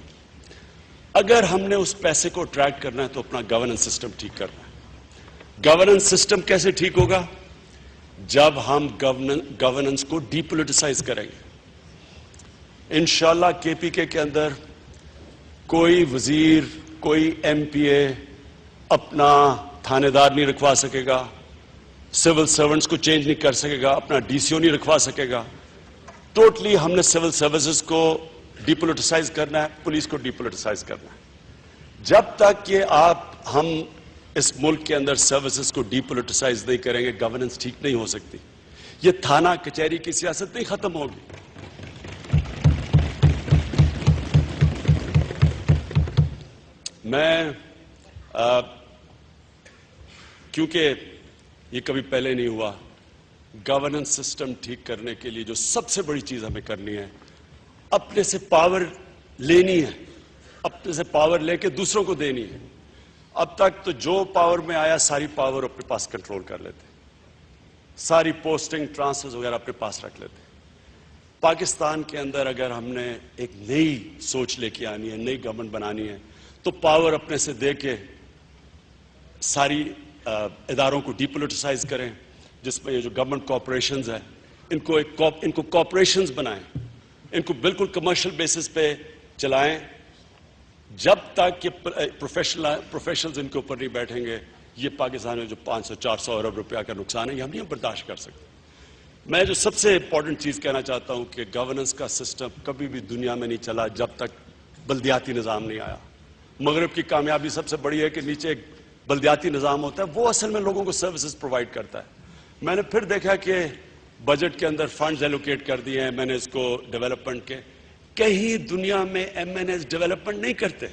S2: اگر ہم نے اس پیسے کو اٹریکٹ کرنا ہے تو اپنا گورننس سسٹم ٹھیک کرنا ہے. گورننس سسٹم کیسے ٹھیک ہوگا؟ جب ہم گورننس کو ڈی پولیٹیسائز کریں گے. انشاءاللہ کے پی کے اندر کوئی وزیر، کوئی ایم پی اے اپنا تھانے دار نہیں رکھوا سکے گا، سول سرونٹس کو چینج نہیں کر سکے گا، اپنا ڈی سی او نہیں رکھوا سکے گا. ٹوٹلی ہم نے سول سروسز کو ڈی پولیٹیسائز کرنا ہے، پولیس کو ڈی پولیٹیسائز کرنا ہے. جب تک کہ ہم اس ملک کے اندر سروسز کو ڈی پولیٹیسائز نہیں کریں گے گورننس ٹھیک نہیں ہو سکتی. یہ تھانہ کچہری کی سیاست نہیں ختم ہوگی. میں کیونکہ یہ کبھی پہلے نہیں ہوا، گورننس سسٹم ٹھیک کرنے کے لیے جو سب سے بڑی چیز ہمیں کرنی ہے اپنے سے پاور لینی ہے، اپنے سے پاور لے کے دوسروں کو دینی ہے. اب تک تو جو پاور میں آیا ساری پاور اپنے پاس کنٹرول کر لیتے، ساری پوسٹنگ ٹرانسفر وغیرہ اپنے پاس رکھ لیتے. پاکستان کے اندر اگر ہم نے ایک نئی سوچ لے کے آنی ہے، نئی گورنمنٹ بنانی ہے تو پاور اپنے سے دے کے ساری اداروں کو ڈی پولیٹیسائز کریں، جس میں یہ جو گورنمنٹ کارپوریشنز ہیں ان کو کارپوریشنز بنائیں، ان کو بالکل کمرشل بیسس پہ چلائیں. جب تک کہ پروفیشنلز ان کے اوپر نہیں بیٹھیں گے یہ پاکستان میں جو 500-400 ارب روپیہ کا نقصان ہے یہ ہم نہیں برداشت کر سکتے. میں جو سب سے امپورٹنٹ چیز کہنا چاہتا ہوں کہ گورننس کا سسٹم کبھی بھی دنیا میں نہیں چلا جب تک بلدیاتی نظام نہیں آیا. مغرب کی کامیابی سب سے بڑی ہے کہ نیچے ایک بلدیاتی نظام ہوتا ہے، وہ اصل میں لوگوں کو سروسز پرووائڈ کرتا ہے. میں نے پھر دیکھا کہ بجٹ کے اندر فنڈز ایلوکیٹ کر دیے ہیں میں نے اس کو ڈیولپمنٹ کے. کہیں دنیا میں ایم این ایز ڈیولپمنٹ نہیں کرتے.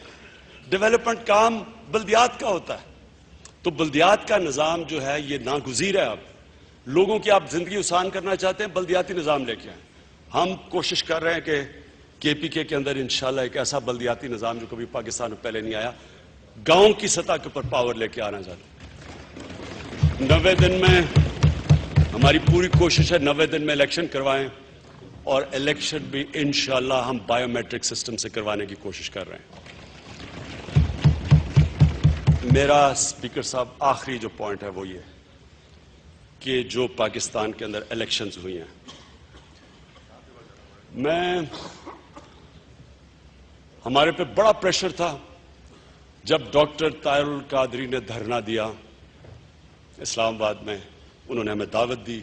S2: ڈیولپمنٹ کام بلدیات کا ہوتا ہے. تو بلدیات کا نظام جو ہے یہ ناگزیر ہے. اب لوگوں کی آپ زندگی آسان کرنا چاہتے ہیں، بلدیاتی نظام لے کے آئیں. ہم کوشش کر رہے ہیں کہ کے پی کے اندر انشاءاللہ ایک ایسا بلدیاتی نظام جو کبھی پاکستان میں پہلے نہیں آیا، گاؤں کی سطح کے اوپر پاور لے کے آنا چاہتے ہیں. 90 دن میں ہماری پوری کوشش ہے 90 دن میں الیکشن کروائیں، اور الیکشن بھی انشاءاللہ ہم بائیو میٹرک سسٹم سے کروانے کی کوشش کر رہے ہیں. میرا اسپیکر صاحب آخری جو پوائنٹ ہے وہ یہ کہ جو پاکستان کے اندر الیکشنز ہوئی ہیں، ہمارے پہ بڑا پریشر تھا جب ڈاکٹر طاہر القادری نے دھرنا دیا اسلام آباد میں، انہوں نے ہمیں دعوت دی،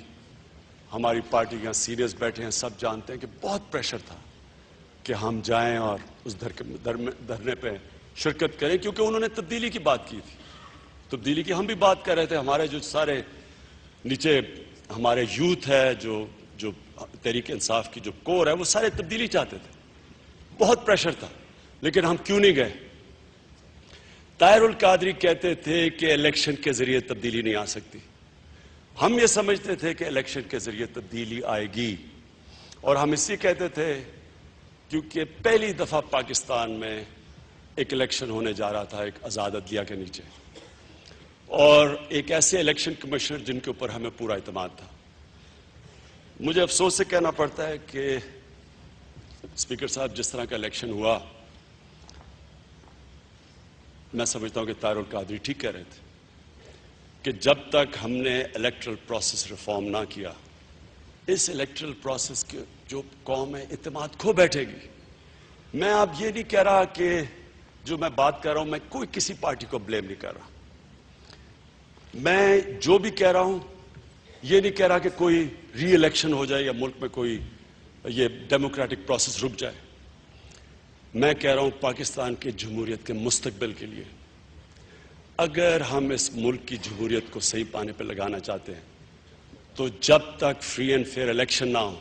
S2: ہماری پارٹی کے سینئرز بیٹھے ہیں، سب جانتے ہیں کہ بہت پریشر تھا کہ ہم جائیں اور اس دھرنے پہ شرکت کریں، کیونکہ انہوں نے تبدیلی کی بات کی تھی، تبدیلی کی ہم بھی بات کر رہے تھے، ہمارے جو سارے نیچے ہمارے یوتھ ہے جو تحریک انصاف کی جو کور ہے وہ سارے تبدیلی چاہتے تھے، بہت پریشر تھا، لیکن ہم کیوں نہیں گئے؟ طاہر القادری کہتے تھے کہ الیکشن کے ذریعے تبدیلی نہیں آ سکتی، ہم یہ سمجھتے تھے کہ الیکشن کے ذریعے تبدیلی آئے گی، اور ہم اسی کہتے تھے کیونکہ پہلی دفعہ پاکستان میں ایک الیکشن ہونے جا رہا تھا ایک آزاد عدلیہ کے نیچے، اور ایک ایسے الیکشن کمشنر جن کے اوپر ہمیں پورا اعتماد تھا۔ مجھے افسوس سے کہنا پڑتا ہے کہ اسپیکر صاحب جس طرح کا الیکشن ہوا، میں سمجھتا ہوں کہ طاہر القادری ٹھیک کہہ رہے تھے کہ جب تک ہم نے الیکٹرل پروسیس ریفارم نہ کیا، اس الیکٹرل پروسیس کے جو قوم ہے اعتماد کھو بیٹھے گی۔ میں اب یہ نہیں کہہ رہا کہ جو میں بات کر رہا ہوں میں کوئی کسی پارٹی کو بلیم نہیں کر رہا، میں جو بھی کہہ رہا ہوں یہ نہیں کہہ رہا کہ کوئی ری الیکشن ہو جائے یا ملک میں کوئی یہ ڈیموکریٹک پروسیس رک جائے، میں کہہ رہا ہوں پاکستان کے جمہوریت کے مستقبل کے لیے اگر ہم اس ملک کی جمہوریت کو صحیح پانے پہ لگانا چاہتے ہیں تو جب تک فری اینڈ فیئر الیکشن نہ ہو،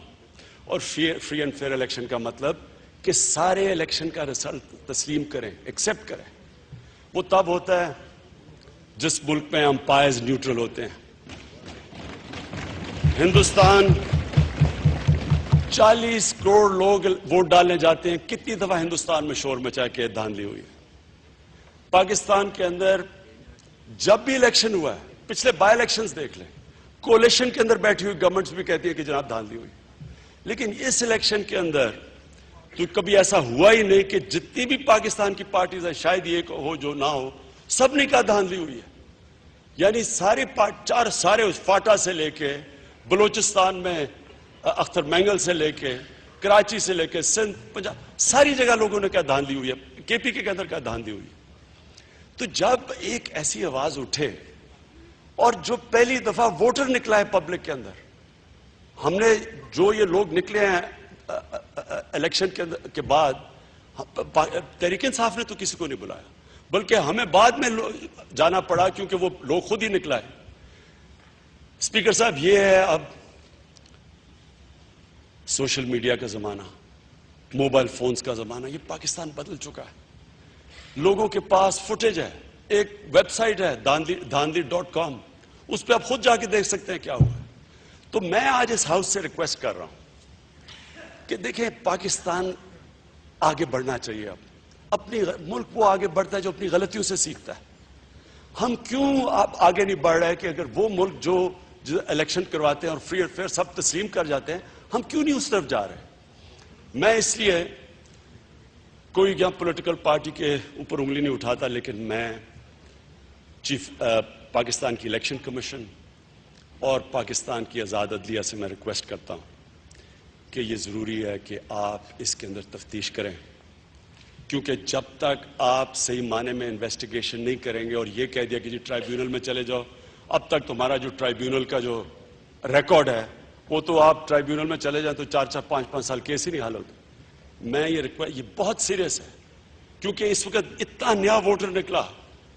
S2: اور فری اینڈ فیئر الیکشن کا مطلب کہ سارے الیکشن کا رزلٹ تسلیم کریں، ایکسیپٹ کریں، وہ تب ہوتا ہے جس ملک میں امپائرز نیوٹرل ہوتے ہیں۔ ہندوستان 40 کروڑ لوگ ووٹ ڈالنے جاتے ہیں، کتنی دفعہ ہندوستان میں شور مچا کے دھاندلی ہوئی ہے؟ پاکستان کے اندر جب بھی الیکشن ہوا ہے، پچھلے بائی الیکشنز دیکھ لیں، کولیشن کے اندر بیٹھی ہوئی گورنمنٹس بھی کہتی ہے کہ جناب دھاندلی ہوئی، لیکن اس الیکشن کے اندر تو کبھی ایسا ہوا ہی نہیں کہ جتنی بھی پاکستان کی پارٹیز ہیں، شاید یہ ہو جو نہ ہو، سب نے کہا دھاندلی ہوئی ہے۔ یعنی سارے فاٹا سے لے کے بلوچستان میں اختر مینگل سے لے کے کراچی سے لے کے سندھ پنجاب ساری جگہ لوگوں نے کہا دھاندلی ہوئی ہے، کے پی کے اندر کہا دھاندلی ہوئی ہے۔ تو جب ایک ایسی آواز اٹھے اور جو پہلی دفعہ ووٹر نکلا ہے پبلک کے اندر، ہم نے جو یہ لوگ نکلے ہیں الیکشن کے بعد، تحریک انصاف نے تو کسی کو نہیں بلایا، بلکہ ہمیں بعد میں جانا پڑا کیونکہ وہ لوگ خود ہی نکلا ہے۔ اسپیکر صاحب یہ ہے اب سوشل میڈیا کا زمانہ، موبائل فونز کا زمانہ، یہ پاکستان بدل چکا ہے، لوگوں کے پاس فوٹیج ہے، ایک ویب سائٹ ہے dhandli.com، اس پہ آپ خود جا کے دیکھ سکتے ہیں کیا ہوا ہے۔ تو میں آج اس ہاؤس سے ریکویسٹ کر رہا ہوں کہ دیکھیں پاکستان آگے بڑھنا چاہیے، اب اپنی ملک وہ آگے بڑھتا ہے جو اپنی غلطیوں سے سیکھتا ہے۔ ہم کیوں آگے نہیں بڑھ رہے کہ اگر وہ ملک جو الیکشن کرواتے ہیں اور فری اینڈ فیئر سب تسلیم کر جاتے ہیں، ہم کیوں نہیں اس طرف جا رہے؟ میں اس لیے کوئی یہاں پولیٹیکل پارٹی کے اوپر انگلی نہیں اٹھاتا، لیکن میں پاکستان کی الیکشن کمیشن اور پاکستان کی آزاد عدلیہ سے میں ریکویسٹ کرتا ہوں کہ یہ ضروری ہے کہ آپ اس کے اندر تفتیش کریں، کیونکہ جب تک آپ صحیح معنی میں انویسٹیگیشن نہیں کریں گے اور یہ کہہ دیا کہ جی ٹرائیبیونل میں چلے جاؤ، اب تک تمہارا جو ٹرائیبیونل کا جو ریکارڈ ہے وہ تو آپ ٹرائیبیونل میں چلے جائیں تو 4-4 5-5 سال کیس ہی نہیں حل ہوتے۔ میں یہ بہت سیریس ہے، کیونکہ اس وقت اتنا نیا ووٹر نکلا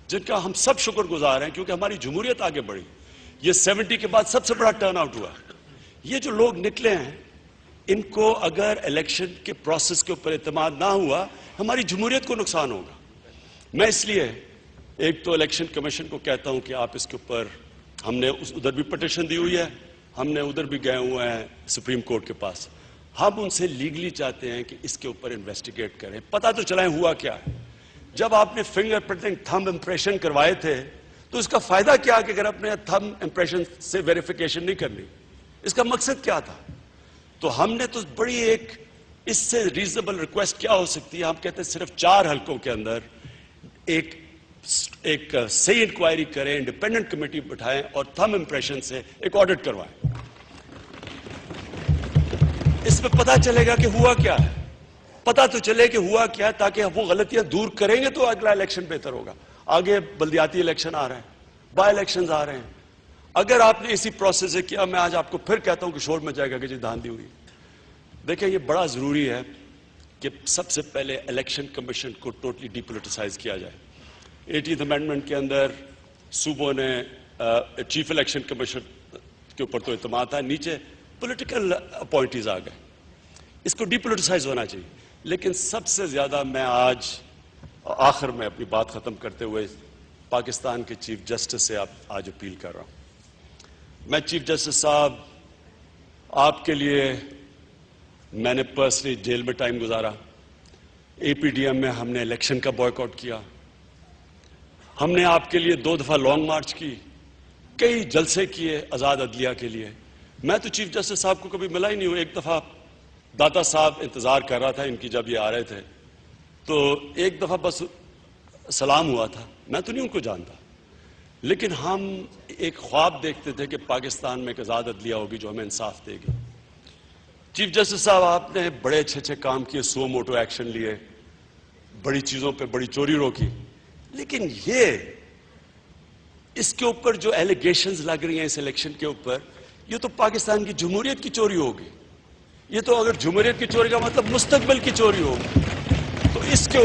S2: جن کا ہم سب شکر گزار ہیں، کیونکہ ہماری جمہوریت آگے بڑھی، یہ 70 کے بعد سب سے بڑا ٹرن آؤٹ ہوا۔ یہ جو لوگ نکلے ہیں ان کو اگر الیکشن کے پروسیس کے اوپر اعتماد نہ ہوا، ہماری جمہوریت کو نقصان ہوگا۔ میں اس لیے ایک تو الیکشن کمیشن کو کہتا ہوں کہ آپ اس کے اوپر، ہم نے ادھر بھی پٹیشن دی ہوئی ہے، ہم نے ادھر بھی گئے ہوئے ہیں سپریم کورٹ کے پاس، ہم ان سے لیگلی چاہتے ہیں کہ اس کے اوپر انویسٹیگیٹ کریں، پتہ تو چلائیں ہوا کیا ہے۔ جب آپ نے فنگر پرنٹنگ تھمب امپریشن کروائے تھے تو اس کا فائدہ کیا کہ اگر اپنے تھمب امپریشن سے ویریفیکیشن نہیں کرنی، اس کا مقصد کیا تھا؟ تو ہم نے تو بڑی ایک اس سے ریزنیبل ریکویسٹ کیا ہو سکتی ہے، ہم کہتے ہیں صرف 4 حلقوں کے اندر ایک صحیح انکوائری کریں، انڈیپینڈنٹ کمیٹی بٹھائیں اور تھمب امپریشن سے ایک آڈٹ کروائیں، اس میں پتہ چلے گا کہ ہوا کیا ہے۔ پتہ تو چلے کہ ہوا کیا ہے، تاکہ وہ غلطیاں دور کریں گے تو اگلا الیکشن بہتر ہوگا. آگے بلدیاتی الیکشن آ رہے ہیں، بائی الیکشنز آ رہے ہیں. اگر آپ نے اسی پروسیس سے کیا، میں آج آپ کو پھر کہتا ہوں کہ شور مچ جائے گا کہ جی دھاندلی ہوئی. دیکھیں یہ بڑا ضروری ہے کہ سب سے پہلے الیکشن کمیشن کو ٹوٹلی ڈی پولیٹیسائز کیا جائے. 80th امینڈمنٹ کے اندر صوبوں نے چیف الیکشن کمیشن کے اوپر تو اعتماد تھا، نیچے پولیٹیکل اپوائنٹیز آ گئے. اس کو ڈی پولیٹیسائز ہونا چاہیے. لیکن سب سے زیادہ میں آج آخر میں اپنی بات ختم کرتے ہوئے پاکستان کے چیف جسٹس سے آج اپیل کر رہا ہوں. میں چیف جسٹس صاحب، آپ کے لیے میں نے پرسنلی جیل میں ٹائم گزارا، اے پی ڈی ایم میں ہم نے الیکشن کا بوائک آؤٹ کیا، ہم نے آپ کے لیے 2 دفعہ لانگ مارچ کی، کئی جلسے کیے آزاد عدلیہ کے لیے. میں تو چیف جسٹس صاحب کو کبھی ملا ہی نہیں ہوں. ایک دفعہ داتا صاحب انتظار کر رہا تھا ان کی، جب یہ آ رہے تھے تو ایک دفعہ بس سلام ہوا تھا. میں تو نہیں ان کو جانتا، لیکن ہم ایک خواب دیکھتے تھے کہ پاکستان میں ایک آزاد عدلیہ ہوگی جو ہمیں انصاف دے گی. چیف جسٹس صاحب، آپ نے بڑے اچھے کام کیے، سو موٹو ایکشن لیے، بڑی چیزوں پہ بڑی چوری روکی. لیکن یہ اس کے اوپر جو ایلیگیشنز لگ رہی ہیں اس الیکشن کے اوپر، یہ تو پاکستان کی جمہوریت کی چوری ہوگی. یہ تو اگر جمہوریت کی چوری کا مطلب مستقبل کی چوری ہوگی. تو اس کے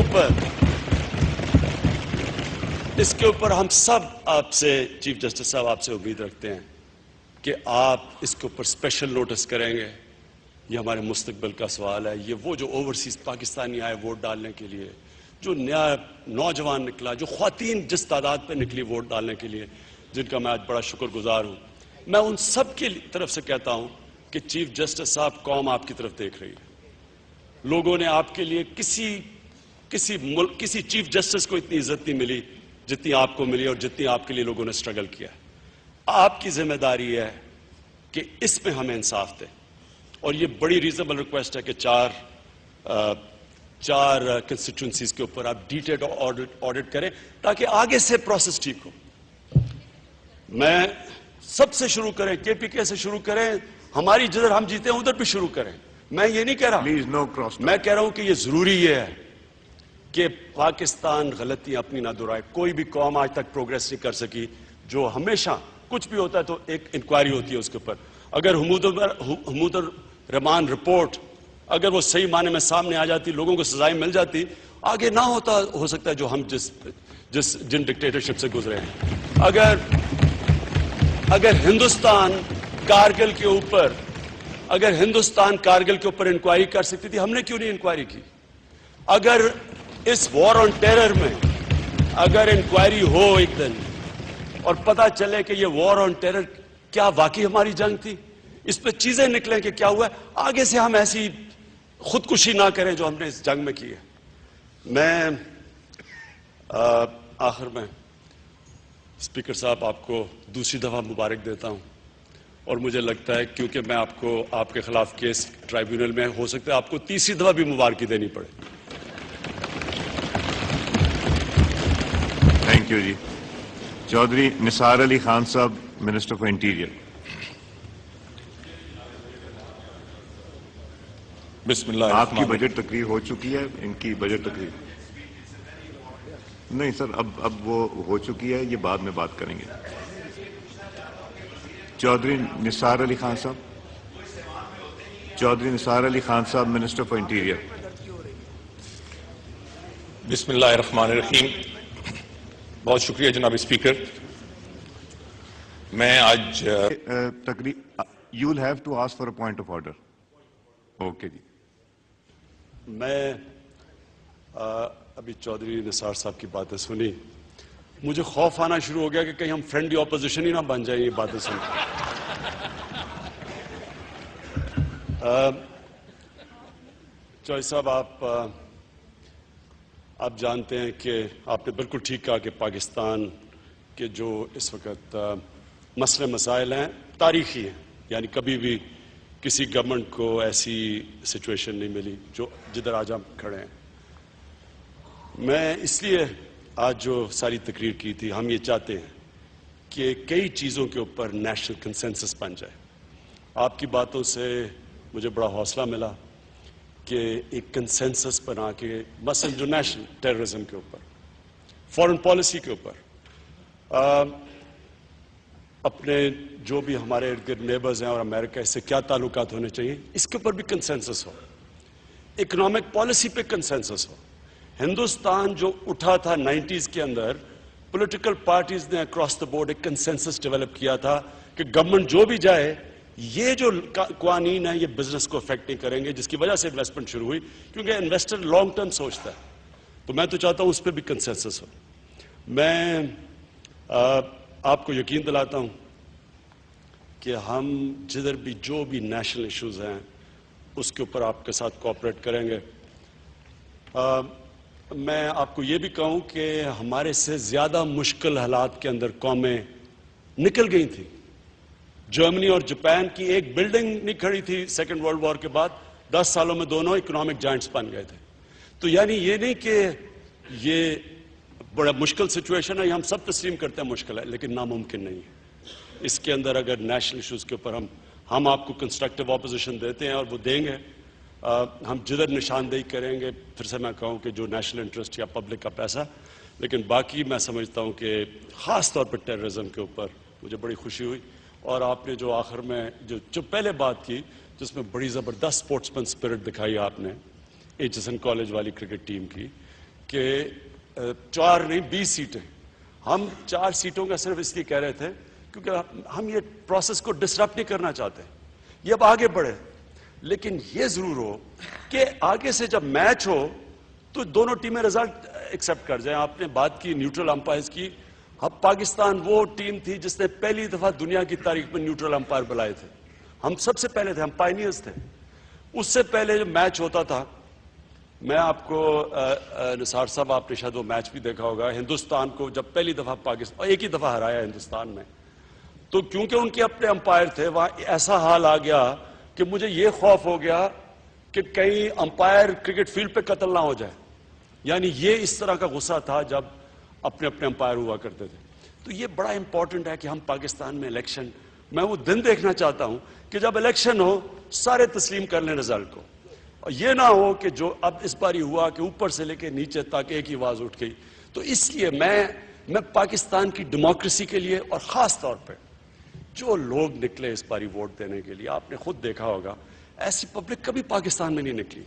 S2: اوپر ہم سب آپ سے، چیف جسٹس صاحب آپ سے امید رکھتے ہیں کہ آپ اس کے اوپر اسپیشل نوٹس کریں گے. یہ ہمارے مستقبل کا سوال ہے. یہ وہ جو اوورسیز پاکستانی آئے ووٹ ڈالنے کے لیے، جو نیا نوجوان نکلا، جو خواتین جس تعداد پہ نکلی ووٹ ڈالنے کے لیے، جن کا میں آج بڑا شکر گزار ہوں، میں ان سب کی طرف سے کہتا ہوں کہ چیف جسٹس صاحب، قوم آپ کی طرف دیکھ رہی ہے. لوگوں نے آپ کے لیے کسی چیف جسٹس کو اتنی عزت نہیں ملی جتنی آپ کو ملی، اور جتنی آپ کے لیے لوگوں نے اسٹرگل کیا. آپ کی ذمہ داری ہے کہ اس میں ہمیں انصاف دے. اور یہ بڑی ریزنبل ریکویسٹ ہے کہ چار کنسٹیٹوئنسیز کے اوپر آپ ڈیٹیلڈ آڈٹ کریں تاکہ آگے سے پروسیس ٹھیک ہو. میں سب سے شروع کریں، کے پی کے سے شروع کریں، ہماری جدھر ہم جیتے ہیں ادھر بھی شروع کریں. میں یہ نہیں کہہ رہا،
S1: پلیز نو کراس.
S2: میں کہہ رہا ہوں کہ یہ ضروری یہ ہے کہ پاکستان غلطیاں اپنی نہ دہرائے. کوئی بھی قوم آج تک پروگریس نہیں کر سکی. جو ہمیشہ کچھ بھی ہوتا ہے تو ایک انکوائری ہوتی ہے اس کے اوپر. اگر حمود الرحمان رپورٹ اگر وہ صحیح معنی میں سامنے آ جاتی، لوگوں کو سزائیں مل جاتی، آگے نہ ہو سکتا ہے جو ہم جن ڈکٹیٹرشپ سے گزرے ہیں. اگر ہندوستان کارگل کے اوپر انکوائری کر سکتی تھی، ہم نے کیوں نہیں انکوائری کی؟ اگر اس وار آن ٹیرر میں اگر انکوائری ہو ایک دن اور پتہ چلے کہ یہ وار آن ٹیرر کیا واقعی ہماری جنگ تھی، اس پہ چیزیں نکلیں کہ کیا ہوا ہے، آگے سے ہم ایسی خودکشی نہ کریں جو ہم نے اس جنگ میں کی ہے. میں آخر میں اسپیکر صاحب آپ کو دوسری دفعہ مبارک دیتا ہوں، اور مجھے لگتا ہے کیونکہ میں آپ کے خلاف کیس ٹرائیبیونل میں ہو سکتا ہے آپ کو تیسری دفعہ بھی مبارکی دینی پڑے.
S1: تھینک یو جی. چودھری نثار علی خان صاحب، منسٹر فار انٹیریئر.
S3: بسم اللہ
S1: آپ کی بجٹ تقریر ہو چکی ہے، ان کی بجٹ تقریر نہیں سر، اب وہ ہو چکی ہے، یہ بعد میں بات کریں گے. چودھری نثار علی خان صاحب، منسٹر فار انٹیریئر.
S3: بسم اللہ الرحمن الرحیم. بہت شکریہ جناب اسپیکر. میں آج
S1: تقریر you will have to ask for a point of order. Okay جی.
S2: میں ابھی چودھری نثار صاحب کی باتیں سنی، مجھے خوف آنا شروع ہو گیا کہ کہیں ہم فرینڈلی اپوزیشن ہی نہ بن جائیں یہ باتیں سن کے. چوہدری صاحب، آپ جانتے ہیں کہ آپ نے بالکل ٹھیک کہا کہ پاکستان کے جو اس وقت مسئلے مسائل ہیں تاریخی ہیں. یعنی کبھی بھی کسی گورنمنٹ کو ایسی سچویشن نہیں ملی جدھر آج ہم کھڑے ہیں. میں اس لیے آج جو ساری تقریر کی تھی، ہم یہ چاہتے ہیں کہ کئی چیزوں کے اوپر نیشنل کنسنسس بن جائے. آپ کی باتوں سے مجھے بڑا حوصلہ ملا کہ ایک کنسنسس بنا کے مثلا جو نیشنل ٹیررزم کے اوپر، فورن پالیسی کے اوپر، اپنے جو بھی ہمارے ارد گرد نیبرز ہیں اور امریکہ سے کیا تعلقات ہونے چاہیے، اس کے اوپر بھی کنسنسس ہو، اکنامک پالیسی پہ کنسنسس ہو۔ ہندوستان جو اٹھا تھا 90s کے اندر، پولیٹیکل پارٹیز نے اکراس دا بورڈ ایک کنسنسس ڈیولپ کیا تھا کہ گورنمنٹ جو بھی جائے، یہ جو قوانین ہیں یہ بزنس کو افیکٹ نہیں کریں گے، جس کی وجہ سے انویسٹمنٹ شروع ہوئی، کیونکہ انویسٹر لانگ ٹرم سوچتا ہے۔ تو میں تو چاہتا ہوں اس پہ بھی کنسنسس ہو۔ میں آپ کو یقین دلاتا ہوں کہ ہم جدھر بھی جو بھی نیشنل ایشوز ہیں اس کے اوپر آپ کے ساتھ کوآپریٹ کریں گے۔ میں آپ کو یہ بھی کہوں کہ ہمارے سے زیادہ مشکل حالات کے اندر قومیں نکل گئی تھیں۔ جرمنی اور جاپان کی ایک بلڈنگ نہیں کھڑی تھی سیکنڈ ورلڈ وار کے بعد، 10 سالوں میں دونوں اکنامک جائنٹس بن گئے تھے۔ تو یعنی یہ نہیں کہ یہ بڑا مشکل سچویشن ہے، یہ ہم سب تسلیم کرتے ہیں مشکل ہے، لیکن ناممکن نہیں ہے۔ اس کے اندر اگر نیشنل ایشوز کے اوپر ہم آپ کو کنسٹرکٹیو اپوزیشن دیتے ہیں اور وہ دیں گے، ہم جدھر نشاندہی کریں گے، پھر سے میں کہوں کہ جو نیشنل انٹرسٹ یا پبلک کا پیسہ، لیکن باقی میں سمجھتا ہوں کہ خاص طور پر ٹیررزم کے اوپر مجھے بڑی خوشی ہوئی۔ اور آپ نے جو آخر میں جو پہلے بات کی، جس میں بڑی زبردست سپورٹس مین اسپرٹ دکھائی آپ نے ایچ ایس این کالج والی کرکٹ ٹیم کی، کہ 4 نہیں 20 سیٹیں، ہم 4 سیٹوں کا صرف اس لیے کہہ رہے تھے کیونکہ ہم یہ پروسیس کو ڈسٹرپٹ نہیں کرنا چاہتے، یہ اب آگے بڑھے، لیکن یہ ضرور ہو کہ آگے سے جب میچ ہو تو دونوں ٹیمیں رزلٹ ایکسیپٹ کر جائیں۔ آپ نے بات کی نیوٹرل امپائرز کی، اب پاکستان وہ ٹیم تھی جس نے پہلی دفعہ دنیا کی تاریخ میں نیوٹرل امپائر بلائے تھے، ہم سب سے پہلے تھے، ہم پائنیئرز تھے۔ اس سے پہلے جو میچ ہوتا تھا، میں آپ کو نثار صاحب، آپ نے شاید وہ میچ بھی دیکھا ہوگا، ہندوستان کو جب پہلی دفعہ پاکستان ایک ہی دفعہ ہرایا ہندوستان میں، تو کیونکہ ان کے اپنے امپائر تھے، وہاں ایسا حال آ گیا کہ مجھے یہ خوف ہو گیا کہ کہیں امپائر کرکٹ فیلڈ پہ قتل نہ ہو جائے، یعنی یہ اس طرح کا غصہ تھا جب اپنے اپنے امپائر ہوا کرتے تھے۔ تو یہ بڑا امپورٹنٹ ہے کہ ہم پاکستان میں الیکشن، میں وہ دن دیکھنا چاہتا ہوں کہ جب الیکشن ہو سارے تسلیم کر لیں رزلٹ کو، اور یہ نہ ہو کہ جو اب اس باری ہوا کہ اوپر سے لے کے نیچے تک ایک ہی آواز اٹھ گئی۔ تو اس لیے میں پاکستان کی ڈیموکریسی کے لیے، اور خاص طور پہ جو لوگ نکلے اس باری ووٹ دینے کے لیے، آپ نے خود دیکھا ہوگا ایسی پبلک کبھی پاکستان میں نہیں نکلی،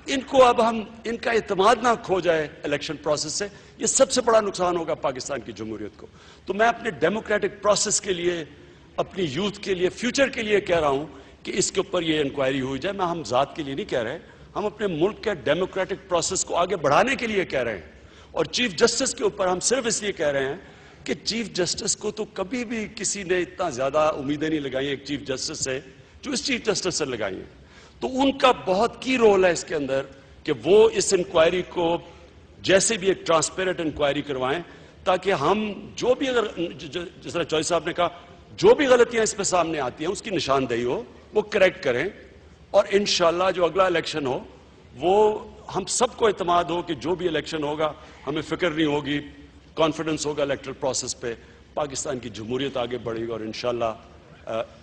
S2: ان کو اب ان کا اعتماد نہ کھو جائے الیکشن پروسیس سے، یہ سب سے بڑا نقصان ہوگا پاکستان کی جمہوریت کو۔ تو میں اپنے ڈیموکریٹک پروسیس کے لیے، اپنی یوتھ کے لیے، فیوچر کے لیے کہہ رہا ہوں کہ اس کے اوپر یہ انکوائری ہوئی جائے۔ ہم ذات کے لیے نہیں کہہ رہے، ہم اپنے ملک کے ڈیموکریٹک پروسیس کو آگے بڑھانے کے لیے کہہ رہے ہیں۔ اور چیف جسٹس کے اوپر ہم صرف اس لیے کہہ رہے ہیں کہ چیف جسٹس کو تو کبھی بھی کسی نے اتنا زیادہ امیدیں نہیں لگائی ایک چیف جسٹس سے جو اس چیف جسٹس سے لگائی ہیں۔ تو ان کا بہت کی رول ہے اس کے اندر کہ وہ اس انکوائری کو جیسے بھی ایک ٹرانسپیرنٹ انکوائری کروائیں، تاکہ ہم جو بھی، اگر جس طرح چوہدری صاحب نے کہا، جو بھی غلطیاں اس پہ سامنے آتی ہیں اس کی نشاندہی ہو، وہ کریکٹ کریں، اور انشاءاللہ جو اگلا الیکشن ہو وہ ہم سب کو اعتماد ہو کہ جو بھی الیکشن ہوگا ہمیں فکر نہیں ہوگی، کانفیڈنس ہوگا الیکٹرل پروسیس پہ، پاکستان کی جمہوریت آگے بڑھے گی، اور انشاءاللہ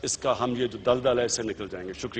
S2: اس کا ہم یہ جو دلدل ہے اس سے نکل جائیں گے۔ شکریہ۔